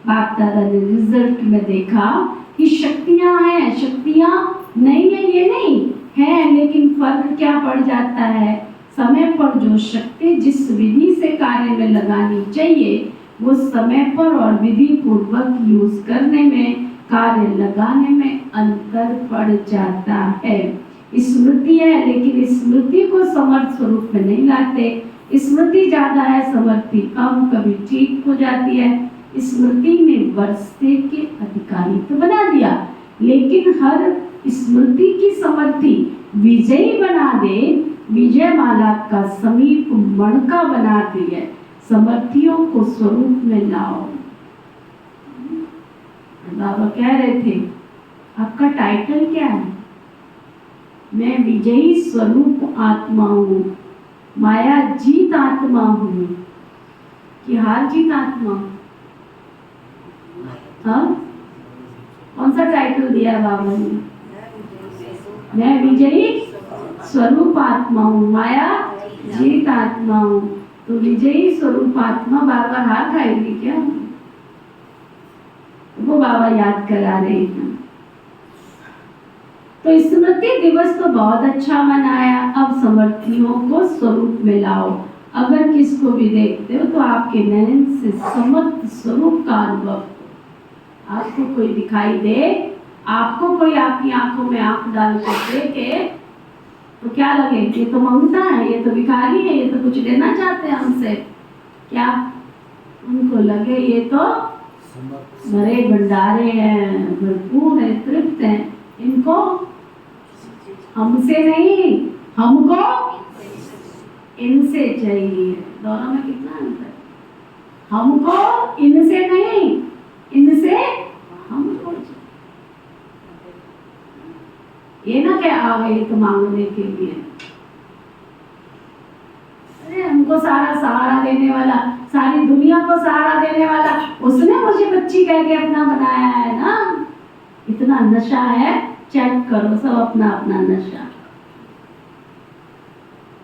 बाप दादा ने रिजल्ट में देखा कि शक्तियां हैं, शक्तियां नहीं है ये नहीं है, लेकिन फर्क क्या पड़ जाता है, समय पर जो शक्ति जिस विधि से कार्य में लगानी चाहिए वो समय पर और विधि पूर्वक यूज करने में, कार्य लगाने में अंतर पड़ जाता है। स्मृति है लेकिन स्मृति को समर्थ स्वरूप में नहीं लाते। स्मृति ज्यादा है, समर्थी कम, कभी ठीक हो जाती है। स्मृति ने वर्षे के अधिकारी तो बना दिया, लेकिन हर स्मृति की समर्थी विजयी बना दे, विजय माला का समीप मणका बनाती है। समर्थियों को स्वरूप में लाओ। बाबा कह रहे थे आपका टाइटल क्या है, मैं विजयी स्वरूप आत्मा हूँ, माया जीत आत्मा हूँ कि हार जीत आत्मा। हाँ, कौन सा टाइटल दिया बाबा ने, मैं विजयी स्वरूप आत्मा हूँ, माया जीत आत्मा हूँ। तो विजयी स्वरूप आत्मा बार बार हार खाएगी क्या, वो बाबा याद करा रहे हैं। तो स्मृति दिवस तो बहुत अच्छा मनाया, अब समर्थियों को स्वरूप में लाओ। अगर किसको भी देखते हो तो आपके नयन से समर्थ स्वरूप का अनुभव, आपको कोई दिखाई दे, आपको कोई आपकी आंखों में आंख डाल कर देखे तो क्या लगे, ये तो मंगता है, ये तो भिखारी है, ये तो कुछ लेना चाहते हैं हमसे, क्या उनको लगे ये तो भरे भंडारे हैं, भरपूर है, तृप्त है, इनको हमसे नहीं, हमको इनसे चाहिए। दोनों में कितना अंतर है, हमको इनसे नहीं, इनसे हमको चाहिए। ये ना क्या आ गए तो मांगने के लिए, अरे हमको सारा सहारा देने वाला, सारी दुनिया को सहारा देने वाला उसने मुझे बच्ची कह के अपना बनाया है ना। इतना नशा है, चेक करो सब अपना अपना नशा।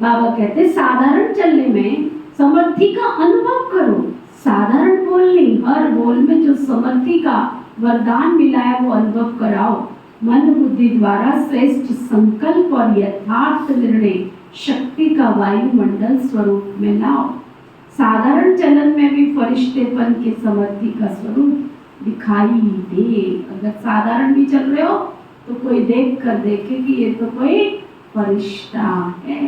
बाबा कहते साधारण चलने में समर्थी का अनुभव करो, साधारण बोलनी, हर बोल में जो समर्थी का वरदान मिला है वो अनुभव कराओ। मन बुद्धि द्वारा श्रेष्ठ संकल्प और यथार्थ निर्णय शक्ति का वायुमंडल स्वरूप में लाओ। साधारण चलन में भी फरिश्तेपन के समर्थी का स्वरूप दिखाई दे। अगर साधारण भी चल रहे हो तो कोई देख कर देखे कि ये तो कोई फरिश्ता है।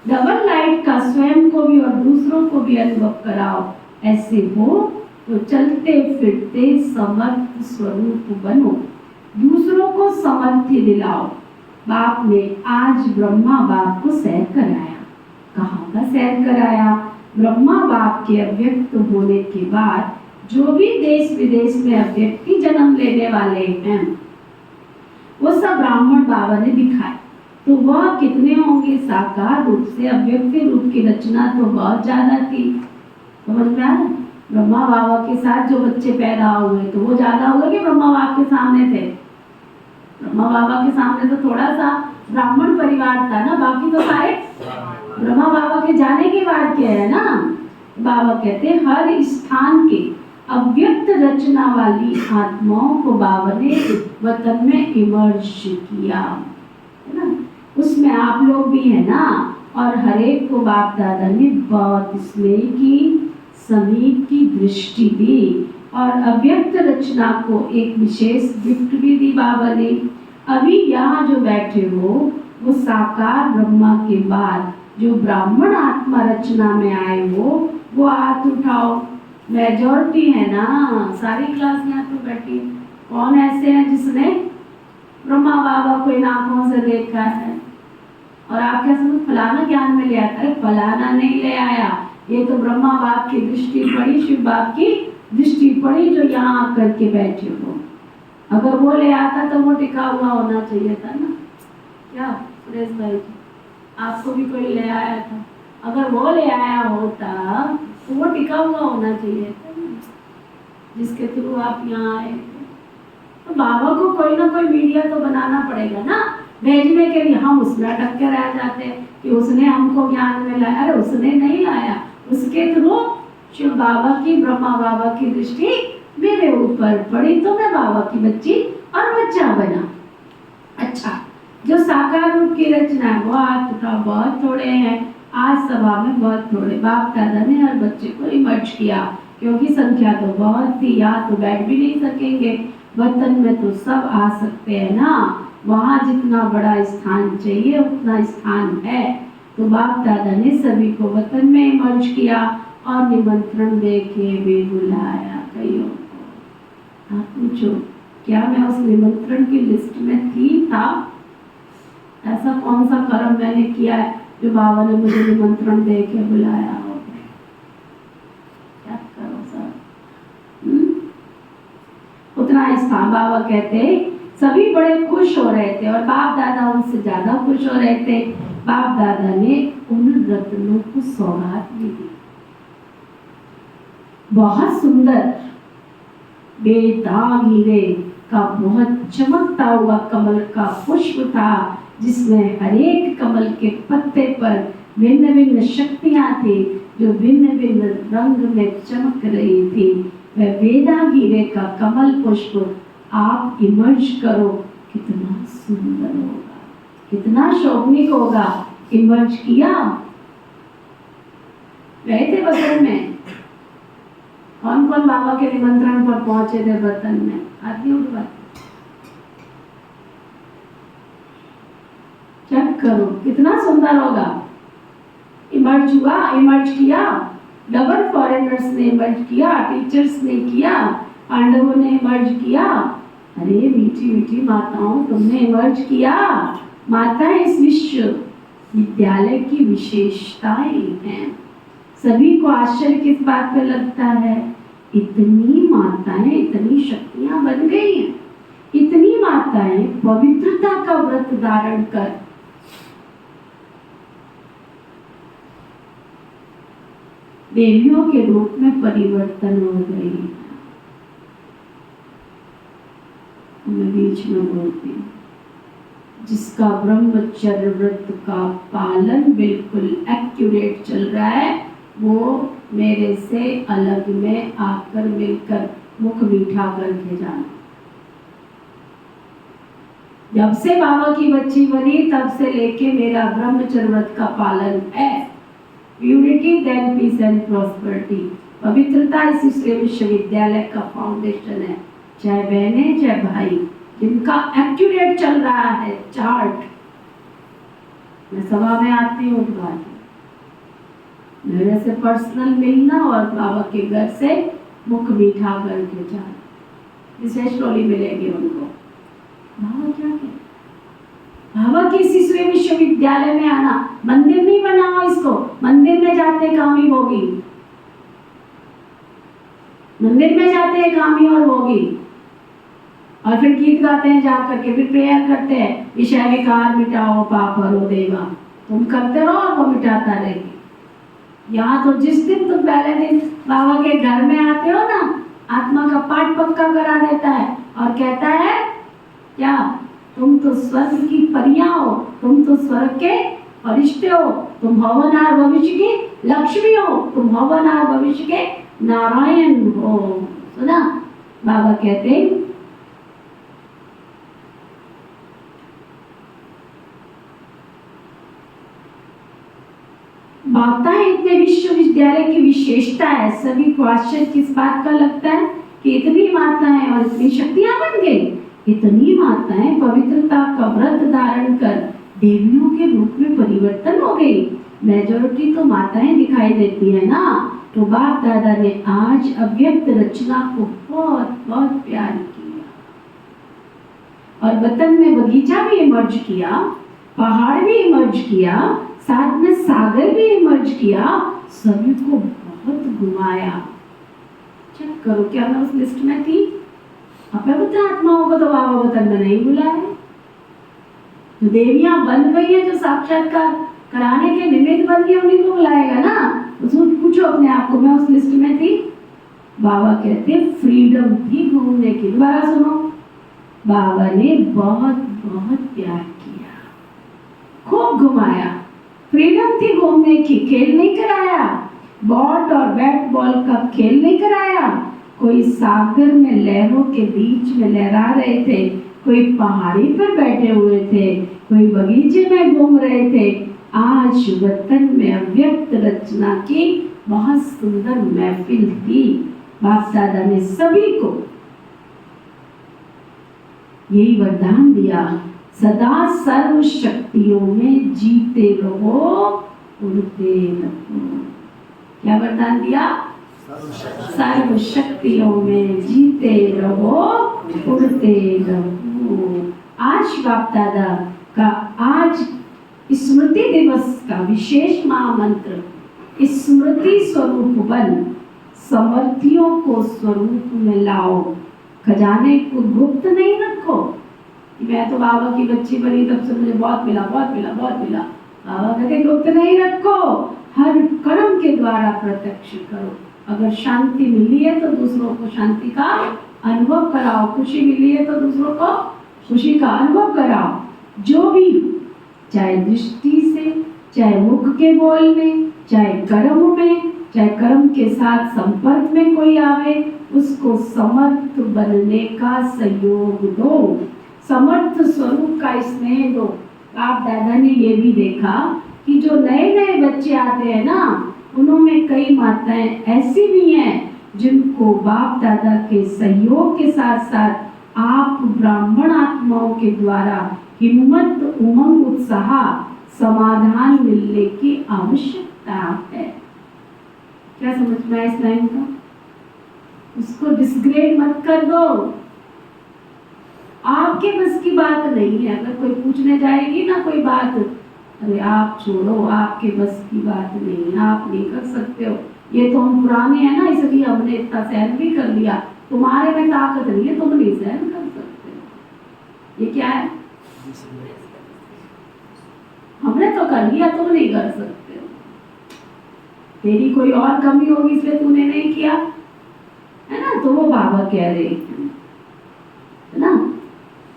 डबल लाइट का स्वयं को भी और दूसरों को भी अनुभव कराओ। ऐसे हो तो चलते फिरते समर्थ स्वरूप बनो, दूसरों को समर्थी दिलाओ। बाप ने आज ब्रह्मा बाप को सैर कराया। कहाँ का सैर कराया? ब्रह्मा बाप के अव्यक्त होने के बाद जो भी देश विदेश में अव्यक्ति जन्म लेने वाले हैं वो सब ब्राह्मण बाबा ने दिखाए। तो वह कितने होंगे? साकार रूप से अव्यक्त रूप की रचना तो बहुत ज्यादा थी। समझ में आ रहा है? ब्रह्मा बाबा के साथ जो बच्चे पैदा हुए तो वो ज्यादा हुए कि ब्रह्मा बाबा के सामने थे? ब्रह्मा बाबा के सामने तो थोड़ा सा ब्राह्मण परिवार था ना, बाकी तो सारे ब्रह्मा बाबा के जाने के बाद क्या है ना, बाबा कहते हैं हर स्थान के अव्यक्त रचना वाली आत्माओं को बाबा ने वतन में इमर्ज किया, है ना। उसमें आप लोग भी है ना, और हर एक को बाप दादा ने बहुत स्नेह की, समीप की दृष्टि दी और अव्यक्त रचना को एक विशेष गिफ्ट भी दी बाबा ने। अभी यहाँ जो बैठे हो वो साकार ब्रह्मा के बाद जो ब्राह्मण आत्मा रचना में आए हो वो हाथ उठाओ। मेजॉरिटी है ना, सारी क्लास यहाँ पे बैठी। कौन ऐसे हैं जिसने ब्रह्मा बाबा को इन आंखों से देखा है? और आप क्या समझ फलाना ज्ञान में ले आता है? फलाना नहीं ले आया, ये तो ब्रह्मा बाप की दृष्टि पड़ी, शिव बाप की दृष्टि पड़ी जो यहाँ आकर के बैठे हो। अगर वो ले आता तो वो टिका हुआ होना चाहिए था ना। क्या सुरेश भाई जी, आपको भी कोई ले आया था? अगर वो ले आया होता तो वो टिका हुआ होना चाहिए था ना, जिसके थ्रू आप यहाँ आए थे। तो बाबा को कोई ना कोई मीडिया तो बनाना पड़ेगा ना भेजने के लिए। हम उसमें अटक के रह जाते कि उसने हमको ज्ञान में लाया। अरे उसने नहीं लाया, उसके थ्रू शिव बाबा की, ब्रह्मा बाबा की दृष्टि मेरे ऊपर पड़ी तो मैं बाबा की बच्ची और बच्चा बना। अच्छा, जो साकार रूप की रचना है वो हाथ उठा, बहुत थोड़े हैं आज सभा में, बहुत थोड़े। बाप दादा ने हर बच्चे को इमर्ज किया क्योंकि संख्या तो बहुत थी, यहाँ तो बैठ भी नहीं सकेंगे। वतन में तो सब आ सकते हैं ना, वहाँ जितना बड़ा स्थान चाहिए उतना स्थान है। तो बाप दादा ने सभी को वतन में इमर्ज किया और निमंत्रण दे के भी बुलाया कईयों को। आप पूछो क्या मैं उस निमंत्रण की लिस्ट में थी? था? ऐसा कौन सा कर्म मैंने किया है जो बाबा ने मुझे निमंत्रण दे के बुलाया हो? क्या करो सर? उतना स्थान बाबा कहते सभी बड़े खुश हो रहे थे और बाप दादा उनसे ज्यादा खुश हो रहे थे। बाप दादा ने उन रत्नों को सौगात भी दी। बहुत सुंदर बेदाग हीरे का बहुत चमकता हुआ कमल का पुष्प था, जिसमें हर एक कमल के पत्ते पर भिन्न भिन्न शक्तियां थी जो भिन्न भिन्न रंग में चमक रही थी। वह बेदाग हीरे का कमल पुष्प आप इमर्ज करो, कितना सुंदर होगा, कितना शोभनीय होगा। इमर्ज किया? गए थे वतन में? कौन कौन बाबा के निमंत्रण पर पहुंचे थे वतन में? आदमी उठवा चेक करो, कितना सुंदर होगा। इमर्ज हुआ, इमर्ज किया, डबल फॉरेनर्स ने इमर्ज किया, टीचर्स ने किया, पांडवों ने इमर्ज किया। अरे मीठी मीठी माताओं, तुमने इमर्ज किया। माताएं इस विश्व विद्यालय की विशेषताएं हैं। सभी को आश्चर्य किस बात पे लगता है? इतनी माताएं, इतनी शक्तियां बन गई हैं। इतनी माताएं पवित्रता का व्रत धारण कर देवियों के रूप में परिवर्तन हो गई। मैं बीच में बोलती हूँ, जिसका ब्रह्मचर्य व्रत का पालन बिल्कुल एक्यूरेट चल रहा है वो मेरे से अलग में आकर मिलकर मुख मीठा करके जाना। जब से बाबा की बच्ची बनी तब से लेके मेरा ब्रह्मचर्य व्रत का पालन है। Purity then peace and prosperity, पवित्रता इसी विश्वविद्यालय का फाउंडेशन है। चाहे बहने चाहे भाई, जिनका एक्यूरेट चल रहा है चार्ट, मैं सभा में आती हूँ उठवा मेरे से पर्सनल मिलना और बाबा के घर से मुख मीठा करके जाना, विशेष टोली मिलेगी उनको। बाबा क्या कहते, बाबा के शिशु विश्वविद्यालय में आना, मंदिर नहीं बनाओ इसको, मंदिर में जाते कामी होगी, मंदिर में जाते हैं कामी और होगी, और फिर गीत गाते हैं जाकर के, फिर प्रेयर करते हैं, विषय विकार मिटाओ पाप हरो देवा, तुम करते रहो और वो मिटाता रहेगी। यहाँ तो जिस दिन तुम पहले दिन बाबा के घर में आते हो ना, आत्मा का पाठ पक्का करा देता है और कहता है क्या, तुम तो स्वर्ग की परियां हो, तुम तो स्वर्ग के फरिश्ते हो, तुम हवनार भविष्य की लक्ष्मी हो, तुम हवनार भविष्य के नारायण हो। सुना बाबा कहते हैं माताएं इतने विश्वविद्यालय की विशेषता है, सभी को आश्चर्य किस बात का लगता है कि इतनी माताएं और इतनी शक्तियां बन गई। इतनी माताएं पवित्रता का व्रत धारण कर देवियों के रूप में परिवर्तन हो गई। मेजॉरिटी तो माताएं दिखाई देती है ना, तो बाप दादा ने आज अव्यक्त रचना को बहुत बहुत प्यार किया और वतन में बगीचा भी इमर्ज किया, पहाड़ भी इमर्ज किया, साथ में सागर भी इमर्ज किया, सभी को बहुत घुमाया। चेक करो क्या मैं उस लिस्ट में थी? अपवित्र आत्माओं को तो बाबा वतन में नहीं बुलाया। जो देवियां बन गई है, जो साक्षात्कार कराने के निमित्त बन गई, उन्हीं को बुलाएगा ना। उसको पूछो अपने आप को, मैं उस लिस्ट में थी? बाबा कहते फ्रीडम थी घूमने की। दोबारा सुनो, बाबा ने बहुत बहुत प्यार किया, खूब घुमाया, फ्रीडम थी घूमने की, खेल नहीं कराया, बॉट और बैट बॉल का खेल नहीं कराया, कोई सागर में लहरों के बीच में लहरा रहे थे, कोई पहाड़ी पर बैठे हुए थे, कोई बगीचे में घूम रहे थे। आज वतन में अव्यक्त रचना की बहुत सुंदर महफिल थी। बाप दादा ने सभी को यही वरदान दिया, सदा सर्व शक्तियों में जीते रहो, उड़ते रहो। क्या वरदान दिया? सर्व शक्तियों में जीते रहो, उड़ते रहो। आज बाप दादा का आज स्मृति दिवस का विशेष महामंत्र, स्मृति स्वरूप बन, समर्थियों को स्वरूप में लाओ, खजाने को गुप्त नहीं रखो। मैं तो बाबा की बच्ची बनी तब से मुझे बहुत मिला, बहुत मिला, बहुत मिला। बाबा कहते गुप्त नहीं रखो, हर कर्म के द्वारा प्रत्यक्ष करो। अगर शांति मिली है तो दूसरों को शांति का अनुभव कराओ, खुशी मिली है तो दूसरों को खुशी का अनुभव कराओ। जो भी, चाहे दृष्टि से, चाहे मुख के बोल में, चाहे कर्म में, चाहे कर्म के साथ संपर्क में कोई आवे, उसको समर्थ बनने का सहयोग दो, समर्थ स्वरूप का स्नेह दो। बाप दादा ने ये भी देखा कि जो नए नए बच्चे आते हैं ना, उनमें कई माताएं ऐसी भी हैं जिनको बाप दादा के सहयोग के साथ साथ आप ब्राह्मण आत्माओं के द्वारा हिम्मत, उमंग, उत्साह, समाधान मिलने की आवश्यकता है। क्या समझ में आया इस लाइन का? उसको डिसग्रेड मत कर दो, आपके बस की बात नहीं है। अगर कोई पूछने जाएगी ना कोई बात, अरे आप छोड़ो, आपके बस की बात नहीं, आप नहीं कर सकते हो, ये तो हम पुराने हैं ना, इसलिए हमने इतना सहन भी कर लिया, तुम्हारे में ताकत नहीं है, तुम नहीं सहन कर सकते हो। ये क्या है? हमने तो कर लिया, तुम नहीं कर सकते हो। तेरी कोई और कमी होगी इसलिए तूने नहीं किया, है ना? तो वो बाबा कह रहे हैं, है ना,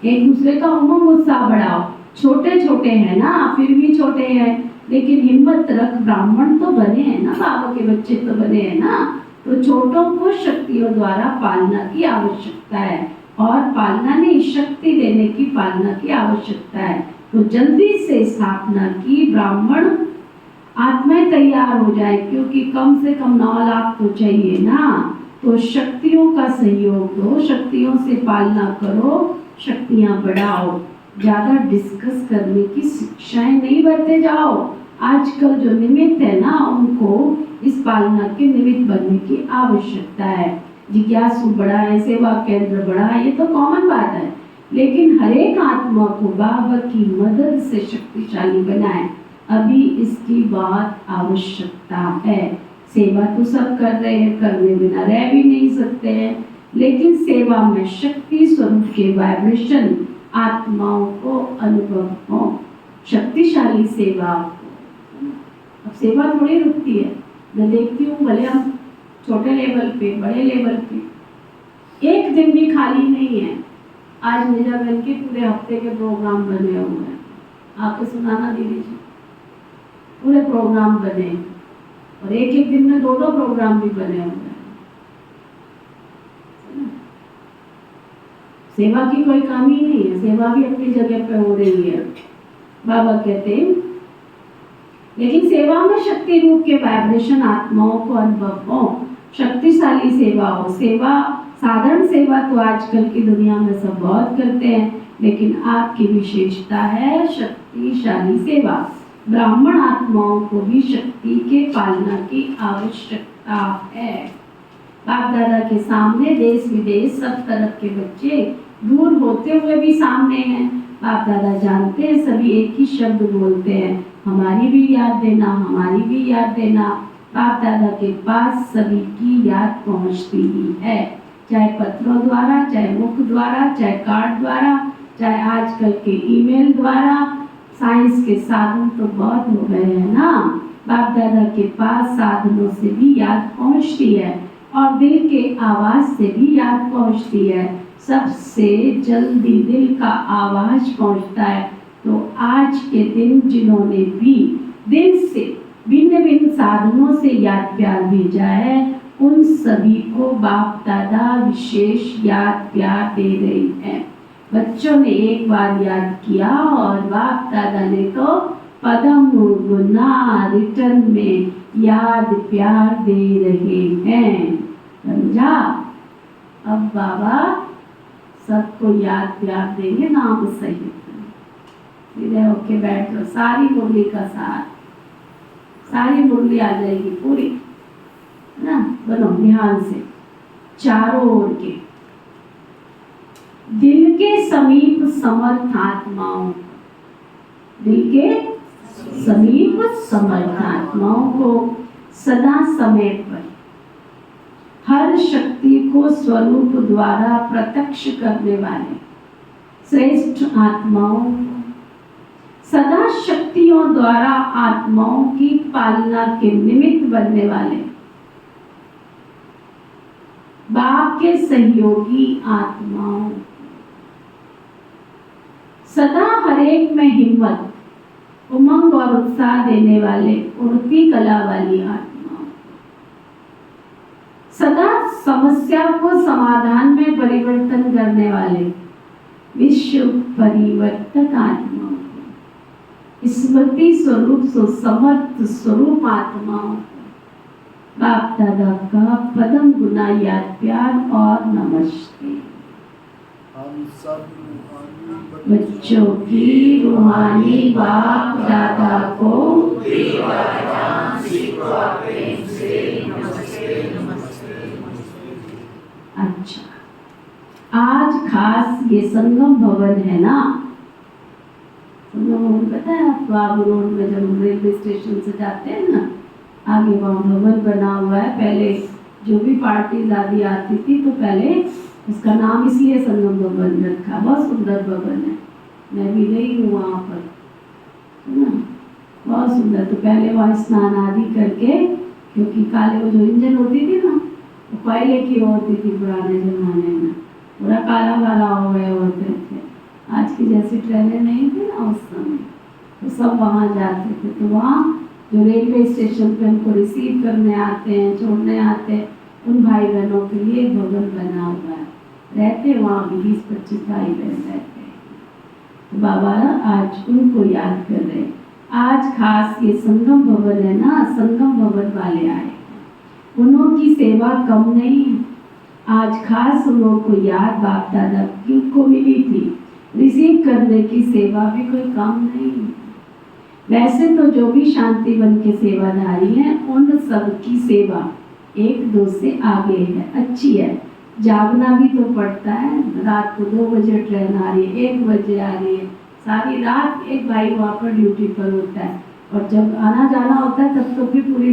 एक दूसरे का उमंग उत्साह बढ़ाओ। छोटे छोटे हैं ना, फिर भी छोटे हैं, लेकिन हिम्मत रख, ब्राह्मण तो बने हैं ना, बाबा के बच्चे तो बने हैं ना, तो छोटों को शक्तियों द्वारा पालना की आवश्यकता है, और पालना नहीं, शक्ति देने की, पालना की आवश्यकता है। तो जल्दी से स्थापना की, ब्राह्मण आत्माएं तैयार हो जाए, क्योंकि कम से कम 9 लाख तो चाहिए ना। तो शक्तियों का सहयोग दो, शक्तियों से पालना करो, शक्तियां बढ़ाओ। ज्यादा डिस्कस करने की शिक्षाएं नहीं बढ़ते जाओ, आजकल जो निमित्त है ना, उनको इस पालना के निमित्त बनने की आवश्यकता है। जिज्ञासु बढ़ाए, सेवा केंद्र बढ़ाए, ये तो कॉमन बात है, लेकिन हर एक आत्मा को बाबा की मदद से शक्तिशाली बनाए, अभी इसकी बहुत आवश्यकता है। सेवा तो सब कर रहे हैं, करने बिना रह भी नहीं सकते हैं, लेकिन सेवा में शक्ति स्वरूप के वाइब्रेशन आत्माओं को अनुभव हो, शक्तिशाली सेवा को। अब सेवा थोड़ी रुकती है, मैं देखती हूँ भले हम छोटे लेवल पे, बड़े लेवल पे, एक दिन भी खाली नहीं है। आज मेजा बहन के पूरे हफ्ते के प्रोग्राम बने हुए हैं, आके सुनाना दीदी जी, पूरे प्रोग्राम बने, और एक एक दिन में 2-2 प्रोग्राम भी बने हुए हैं। सेवा की कोई कमी नहीं है, सेवा भी अपनी जगह पे हो रही है। बाबा कहते हैं, लेकिन सेवा में शक्ति रूप के वाइब्रेशन आत्माओं को अनुभव हो, शक्तिशाली सेवा हो। सेवा, साधारण सेवा तो आजकल की दुनिया में सब बहुत करते हैं, लेकिन आपकी विशेषता है शक्तिशाली सेवा। ब्राह्मण आत्माओं को भी शक्ति के पालना की आवश्यकता है। बाप दादा के सामने देश विदेश सब तरफ के बच्चे दूर होते हुए भी सामने हैं। बाप दादा जानते हैं, सभी एक ही शब्द बोलते हैं, हमारी भी याद देना, हमारी भी याद देना। बाप दादा के पास सभी की याद पहुंचती ही है, चाहे पत्रों द्वारा, चाहे मुख द्वारा, चाहे कार्ड द्वारा, चाहे आजकल के ईमेल द्वारा। साइंस के साधन तो बहुत हो गए हैं ना, बाप दादा के पास साधनों से भी याद पहुंचती है, और दिल के आवाज से भी याद पहुंचती है। सबसे जल्दी दिल का आवाज पहुंचता है। तो आज के दिन जिन्होंने भी दिल से भिन्न भिन्न साधनों से याद प्यार भेजा है, उन सभी को बाप दादा विशेष याद प्यार दे रही है। बच्चों ने एक बार याद किया और बाप दादा ने तो पदम गुना रिटर्न में याद प्यार दे रहे हैं। समझा? अब बाबा सबको याद प्यार देंगे नाम सहित। सीधे होके बैठ लो, सारी मुरली का साथ, सारी मुरली आ जाएगी पूरी, है ना? बनो ध्यान से, चारों ओर के दिल के समीप समर्थ आत्माओं, दिल के समीप समर्थ आत्माओं को सदा समय पर हर शक्ति को स्वरूप द्वारा प्रत्यक्ष करने वाले श्रेष्ठ आत्माओं को, सदा शक्तियों द्वारा आत्माओं की पालना के निमित्त बनने वाले बाप के सहयोगी आत्माओं, सदा हरेक में हिम्मत, उमंग और उत्साह देने वाले उड़ती कला वाली आत्माओं, सदा समस्या को समाधान में परिवर्तन करने वाले विश्व परिवर्तक आत्माओं, स्मृति स्वरूप समर्थ स्वरूप आत्माओं, बाप दादा का पदम गुना याद प्यार और नमस्ते। हम सब बच्चों की रूहानी बाप दादा को अच्छा, आज खास ये संगम भवन है ना, संगम भवन पता है आपको? आबू रोड में जब रेलवे स्टेशन से जाते हैं ना, आगे वहाँ भवन बना हुआ है। पहले जो भी पार्टीज आदि आती थी तो पहले उसका नाम इसलिए संगम भवन रखा। बहुत सुंदर भवन है, मैं भी गई हूँ वहाँ पर, है ना? बहुत सुंदर। तो पहले वहाँ स्नान आदि करके, क्योंकि काले वो जो इंजन होती थी ना, वो कोयले की होती थी पुराने जमाने में, पूरा काला काला हो गए होते थे। आज की जैसी ट्रेनें नहीं थी ना उस समय, तो सब वहाँ जाते थे। तो वहाँ जो रेलवे स्टेशन पे उनको रिसीव करने आते हैं, छोड़ने आते हैं, उन भाई बहनों के लिए भवन बना हुआ है। रहते वहाँ भी 20-25 भाई बहन रहते हैं। तो बाबा आज उनको याद कर रहे हैं। आज खास ये संगम भवन है ना, संगम भवन वाले आए, उन्होंने सेवा कम नहीं है। आज खास उन लोगों को याद बाप दादा की को मिली थी, रिसीव करने की सेवा भी कोई कम नहीं है। वैसे तो जो भी शांति वन के सेवाधारी हैं उन सब की सेवा एक दो से आगे है, अच्छी है। जागना भी तो पड़ता है, रात को 2 बजे ट्रेन आ रही है, 1 बजे आ रही है, सारी रात एक भाई वहाँ पर ड्यूटी पर होता है, और जब आना जाना होता है तब तो फिर पूरी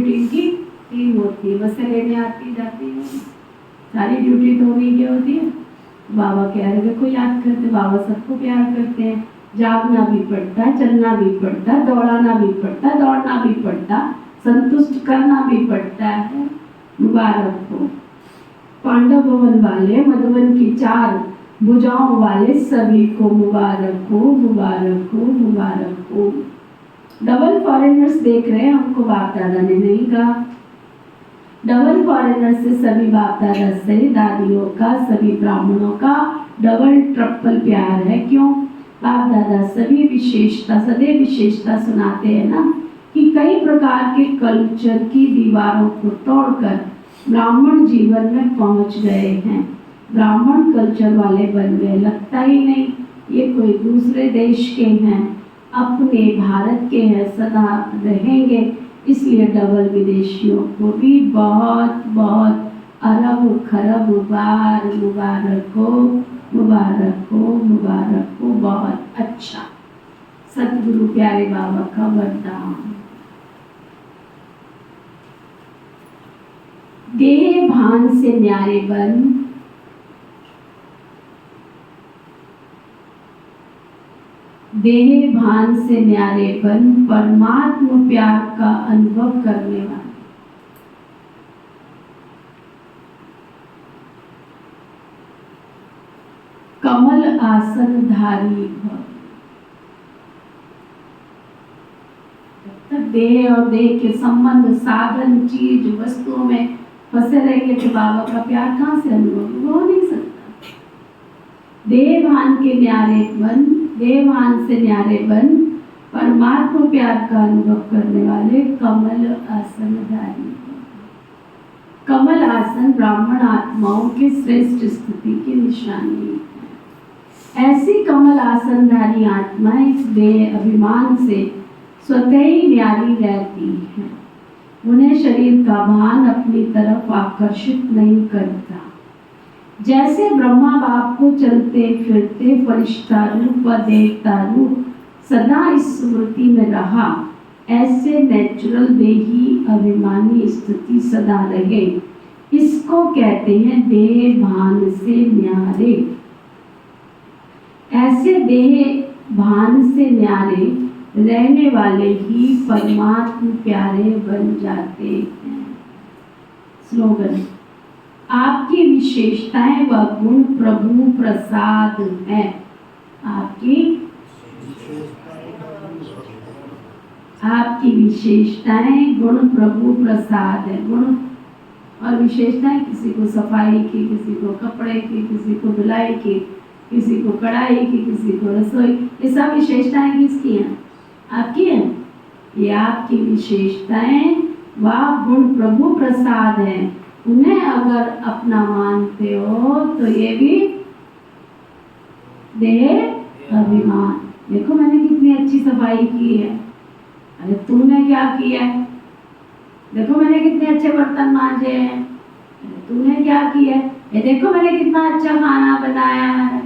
टीम होती है, बसें लेने आती जाती है, सारी ड्यूटी तो उन्हीं की होती है। बाबा कह रहे को याद करते, बाबा सबको प्यार करते हैं। जागना भी पड़ता है, चलना भी पड़ता है, दौड़ाना भी पड़ता है, दौड़ना भी पड़ता, संतुष्ट करना भी पड़ता है। मुबारक हो पांडव भवन वाले, मधुबन की 4 भुजाओं वाले सभी को मुबारक हो, मुबारक हो, मुबारक हो। डबल फॉरेनर्स देख रहे हैं, हमको बाप दादा ने नहीं कहा। डबल फॉरेनर से सभी बाप दादा से, दादियों का, सभी ब्राह्मणों का डबल ट्रिपल प्यार है। क्यों? बाप दादा सभी विशेषता, सदैव विशेषता सुनाते हैं ना, कि कई प्रकार के कल्चर की दीवारों को तोड़कर ब्राह्मण जीवन में पहुंच गए हैं, ब्राह्मण कल्चर वाले बन गए। लगता ही नहीं ये कोई दूसरे देश के हैं, अपने भारत के हैं, सदा रहेंगे। इसलिए डबल विदेशियों को भी बहुत बहुत अरब खरब बार मुबारक हो, मुबारक हो, मुबारक हो। बहुत अच्छा सतगुरु प्यारे बाबा का वरदान। देह भान से न्यारे बन, देह भान से न्यारे बन, परमात्म प्यार का अनुभव करने वाले। कमल आसन धारी भव। जब तक देह और देह के संबंध, साधन, चीज, वस्तुओं में फंसे रहेंगे तो बाबा का प्यार कहाँ से अनुभव हो नहीं सकता। देहभान के न्यारे बन, देहभान से न्यारे बन, परमात्मा प्यार का अनुभव करने वाले कमल आसन धारी। कमल आसन ब्राह्मण आत्माओं की श्रेष्ठ स्थिति की निशानी है। ऐसी कमल आसन धारी आत्माएं इस देह अभिमान से स्वतः ही न्यारी रहती है। उन्हें शरीर का भान अपनी तरफ आकर्षित नहीं करता। जैसे ब्रह्मा बाप को चलते फिरते फरिश्ता रूप व देवता रूप सदा इस स्मृति में रहा, ऐसे नेचुरल देही अभिमानी स्थिति सदा रहे। इसको कहते हैं देह भान से न्यारे। ऐसे देह भान से न्यारे रहने वाले ही परमात्म प्यारे बन जाते हैं। स्लोगन: आपकी विशेषताएं व गुण प्रभु प्रसाद है। आपकी विशेषताएं गुण प्रभु प्रसाद है। गुण और विशेषताएं, किसी को सफाई की, किसी को कपड़े की, किसी को धुलाई की, किसी को कढ़ाई की, किसी को रसोई, ये सब विशेषताएं किसकी हैं? आपकी हैं। ये आपकी विशेषताएं व गुण प्रभु प्रसाद है। उन्हें अगर अपना मानते हो तो ये भी देह अभिमान। देखो मैंने कितनी अच्छी सफाई की है, अरे तूने क्या किया? देखो मैंने कितने अच्छे बर्तन मांजे हैं, अरे तूने क्या किया? ये देखो मैंने कितना अच्छा खाना बनाया है।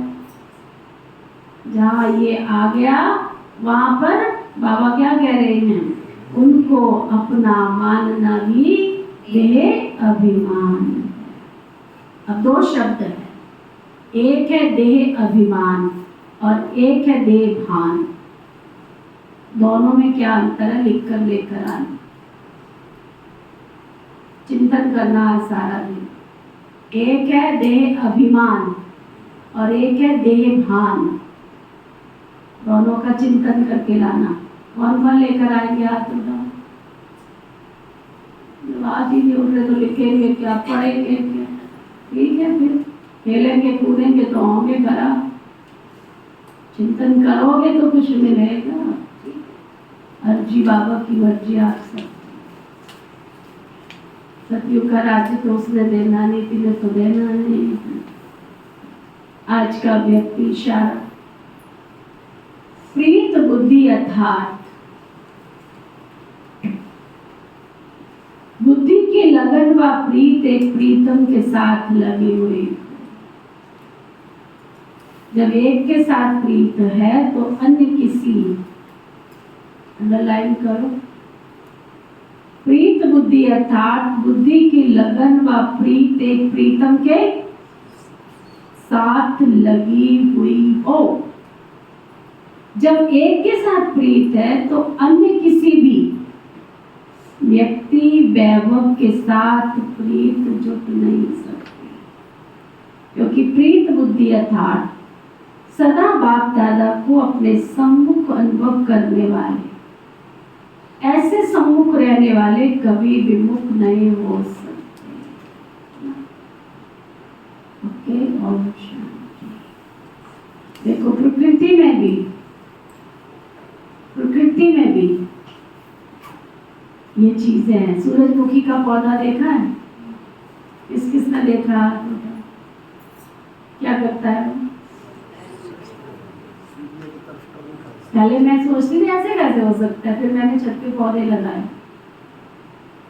जहाँ ये आ गया वहां पर बाबा क्या कह रहे हैं? उनको अपना मानना भी देह अभिमान। अब 2 शब्द है, एक है देह अभिमान और एक है देह भान। दोनों में क्या अंतर है? लिख कर लेकर आना, चिंतन करना है सारा दिन। एक है देह अभिमान और एक है देह भान। दोनों का चिंतन करके लाना। कौन कौन लेकर आएंगे? हाथ उठाओ। आज ही नहीं उठ रहे तो लिखेंगे क्या, पढ़ेंगे क्या? ठीक है, फिर खेलेंगे कूदेंगे तो होंगे खराब। चिंतन करोगे तो कुछ मिलेगा। अर्जी बाबा की मर्जी आप सब। सतयुग का राज्य तो उसने देना नहीं, तिने तो देना नहीं। आज का व्यक्ति इशारा प्रीत बुद्धि यथार्थ लगन व प्रीत एक प्रीतम के साथ लगी हुई। जब एक के साथ प्रीत है तो अन्य किसी, अंडरलाइन करो, प्रीत बुद्धि अर्थात बुद्धि की लगन व प्रीत एक प्रीतम के साथ लगी हुई हो। जब एक के साथ प्रीत है तो अन्य किसी भी व्यक्ति वैभव के साथ प्रीत जुट नहीं सकती, क्योंकि प्रीत बुद्धि अर्थात सदा बाप दादा को अपने सम्मुख अनुभव करने वाले, ऐसे सम्मुख रहने वाले कभी विमुख नहीं हो सकते। ओके, और देखो प्रकृति में भी ये चीजें हैं। सूरजमुखी का पौधा देखा है? किस किसने देखा? क्या करता है? पहले मैं सोचती थी ऐसे कैसे हो सकता है, फिर मैंने छत पे पौधे लगाए,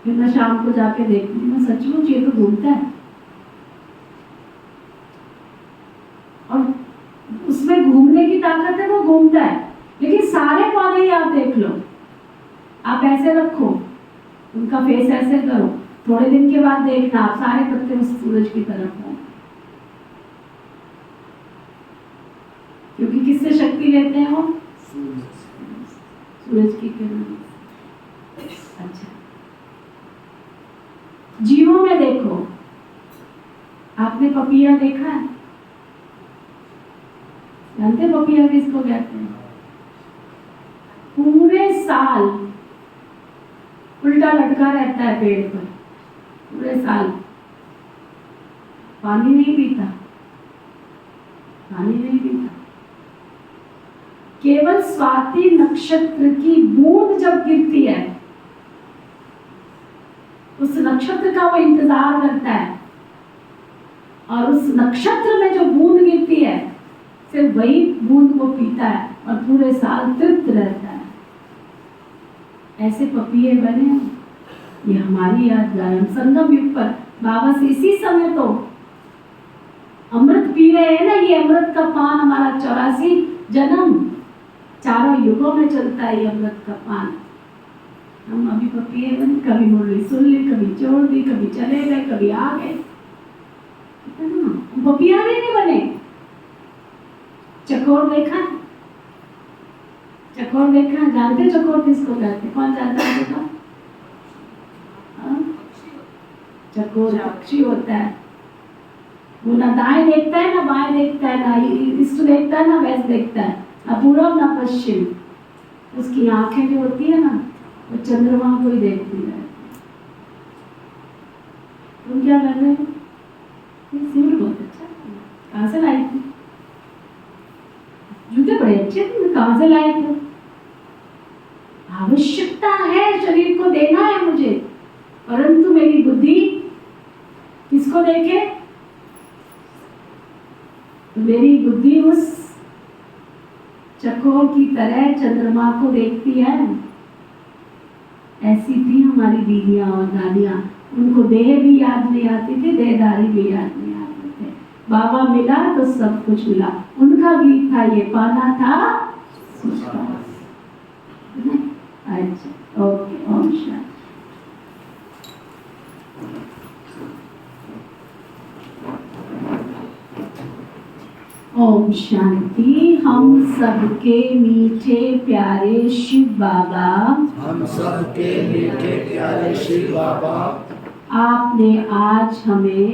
फिर मैं शाम को जाके देखती हूँ, मैं सचमुच ये तो घूमता है। और उसमें घूमने की ताकत है, वो घूमता है। लेकिन सारे पौधे ही आप देख लो, आप ऐसे रखो, उनका फेस ऐसे करो, थोड़े दिन के बाद देखना आप सारे पत्ते उस सूरज की तरफ हों, क्योंकि किससे शक्ति लेते हैं वो? सूरज की किरण। अच्छा, जीवों में देखो, आपने पपीहा देखा है? जानते पपीहा किसको कहते हैं? पूरे साल उल्टा लटका रहता है पेड़ पर, पूरे साल पानी नहीं पीता, केवल स्वाति नक्षत्र की बूंद जब गिरती है, उस नक्षत्र का वो इंतजार करता है, और उस नक्षत्र में जो बूंद गिरती है सिर्फ वही बूंद वो पीता है और पूरे साल तृप्त रहता है। ऐसे पपीहे बने हैं। ये हमारी यादगार। हम संगम युग पर बाबा से इसी समय तो अमृत पी रहे हैं ना। ये अमृत का पान हमारा 84 जन्म, चारों युगों में चलता है ये अमृत का पान। हम अभी पपीहे बने, कभी मुरली सुन ली, कभी छोड़ दी, कभी चले गए, कभी आ गए। हम पपीहा भी नहीं बने। चकोर देखा? चकोर देखा? जानते चकोर किसको कहते? कौन जानता है? देखा? चकोर पक्षी होता है। वो ना दाएं देखता है ना बाएं देखता है, ना ईस्ट देखता है ना वेस्ट देखता है, ना पूर्व ना पश्चिम। उसकी आंखें जो होती है ना, वो चंद्रमा को ही देखती है। तुम क्या कर रहे हो? ये सिर बहुत अच्छा, कहाँ से लाई थी? जूते बड़े अच्छे, तुम कहाँ से लाए थे? आवश्यकता है, शरीर को देना है मुझे, परंतु मेरी बुद्धि किसको देखे? मेरी बुद्धि उस चकोर की तरह चंद्रमा को देखती है। ऐसी थी हमारी दीदियां और दादियां। उनको देह भी याद नहीं आती थी, देहदारी भी याद नहीं आती थे। बाबा मिला तो सब कुछ मिला। उनका गीत था, ये पाना था। अच्छा, ओके, ओम शांति। ओम शांति। हम सबके मीठे प्यारे शिव बाबा, हम सबके मीठे प्यारे शिव बाबा, आपने आज हमें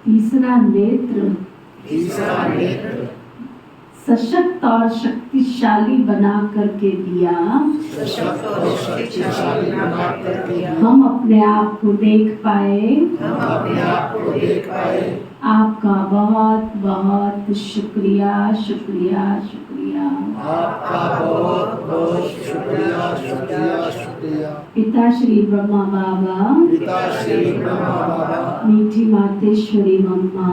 तीसरा नेत्र सशक्त और शक्तिशाली बना करके दिया। हम अपने आप को देख पाए। आपका बहुत बहुत शुक्रिया, शुक्रिया, शुक्रिया। आपका बहुत बहुत शुक्रिया, शुक्रिया, शुक्रिया। पिता श्री ब्रह्मा बाबा, मीठी मातेश्वरी मम्मा,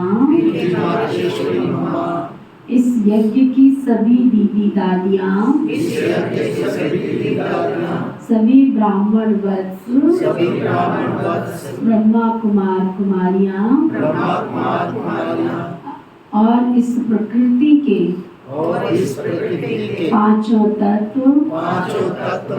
इस यज्ञ की सभी दीदी दादियाँ, सभी ब्राह्मण वत्स सभी ब्राह्मण वत्स ब्रह्मा कुमार कुमारियां ब्रह्मा कुमार कुमारियां और इस प्रकृति के और इस प्रकृति के पांचों तत्व पांचों तत्व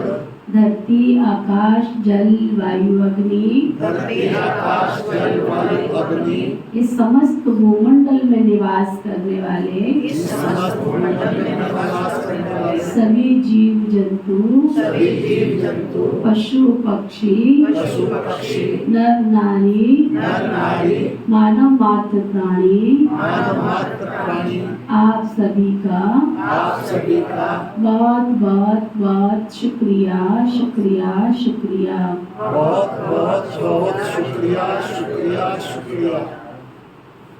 धरती आकाश जल वायु अग्नि धरती आकाश जल वायु अग्नि इस समस्त भूमंडल में निवास करने वाले इस समस्त भूमंडल में निवास करने वाले सभी जीव जंतु सभी जीव जंतु पशु पक्षी पशु पक्षी नर नारी नर नारी मानव मात्र प्राणी मानव मात्र प्राणी आप सभी का आप सभी का बहुत बहुत बहुत शुक्रिया शुक्रिया शुक्रिया। बहुत बहुत बहुत शुक्रिया शुक्रिया शुक्रिया।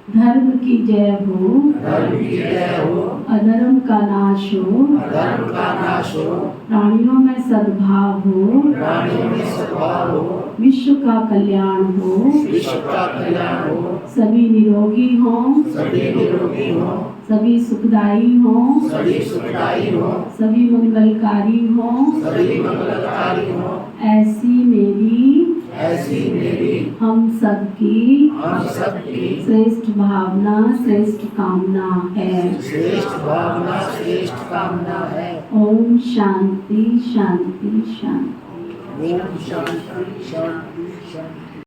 धर्म की जय हो, धर्म की जय हो, अधर्म का नाश हो, धर्म का नाश हो, प्राणियों में सद्भाव हो, प्राणियों में सद्भाव हो, विश्व का कल्याण हो, विश्व का कल्याण हो, सभी निरोगी हों, सभी निरोगी हो, सभी सुखदायी हों, सभी सुखदायी हो, सभी मंगलकारी हों, सभी मंगलकारी हो। ऐसी मेरी हम सबकी हम सबकी श्रेष्ठ भावना श्रेष्ठ कामना है। श्रेष्ठ भावना श्रेष्ठ कामना है। ओम शांति शांति शांति। ओम शांति शांति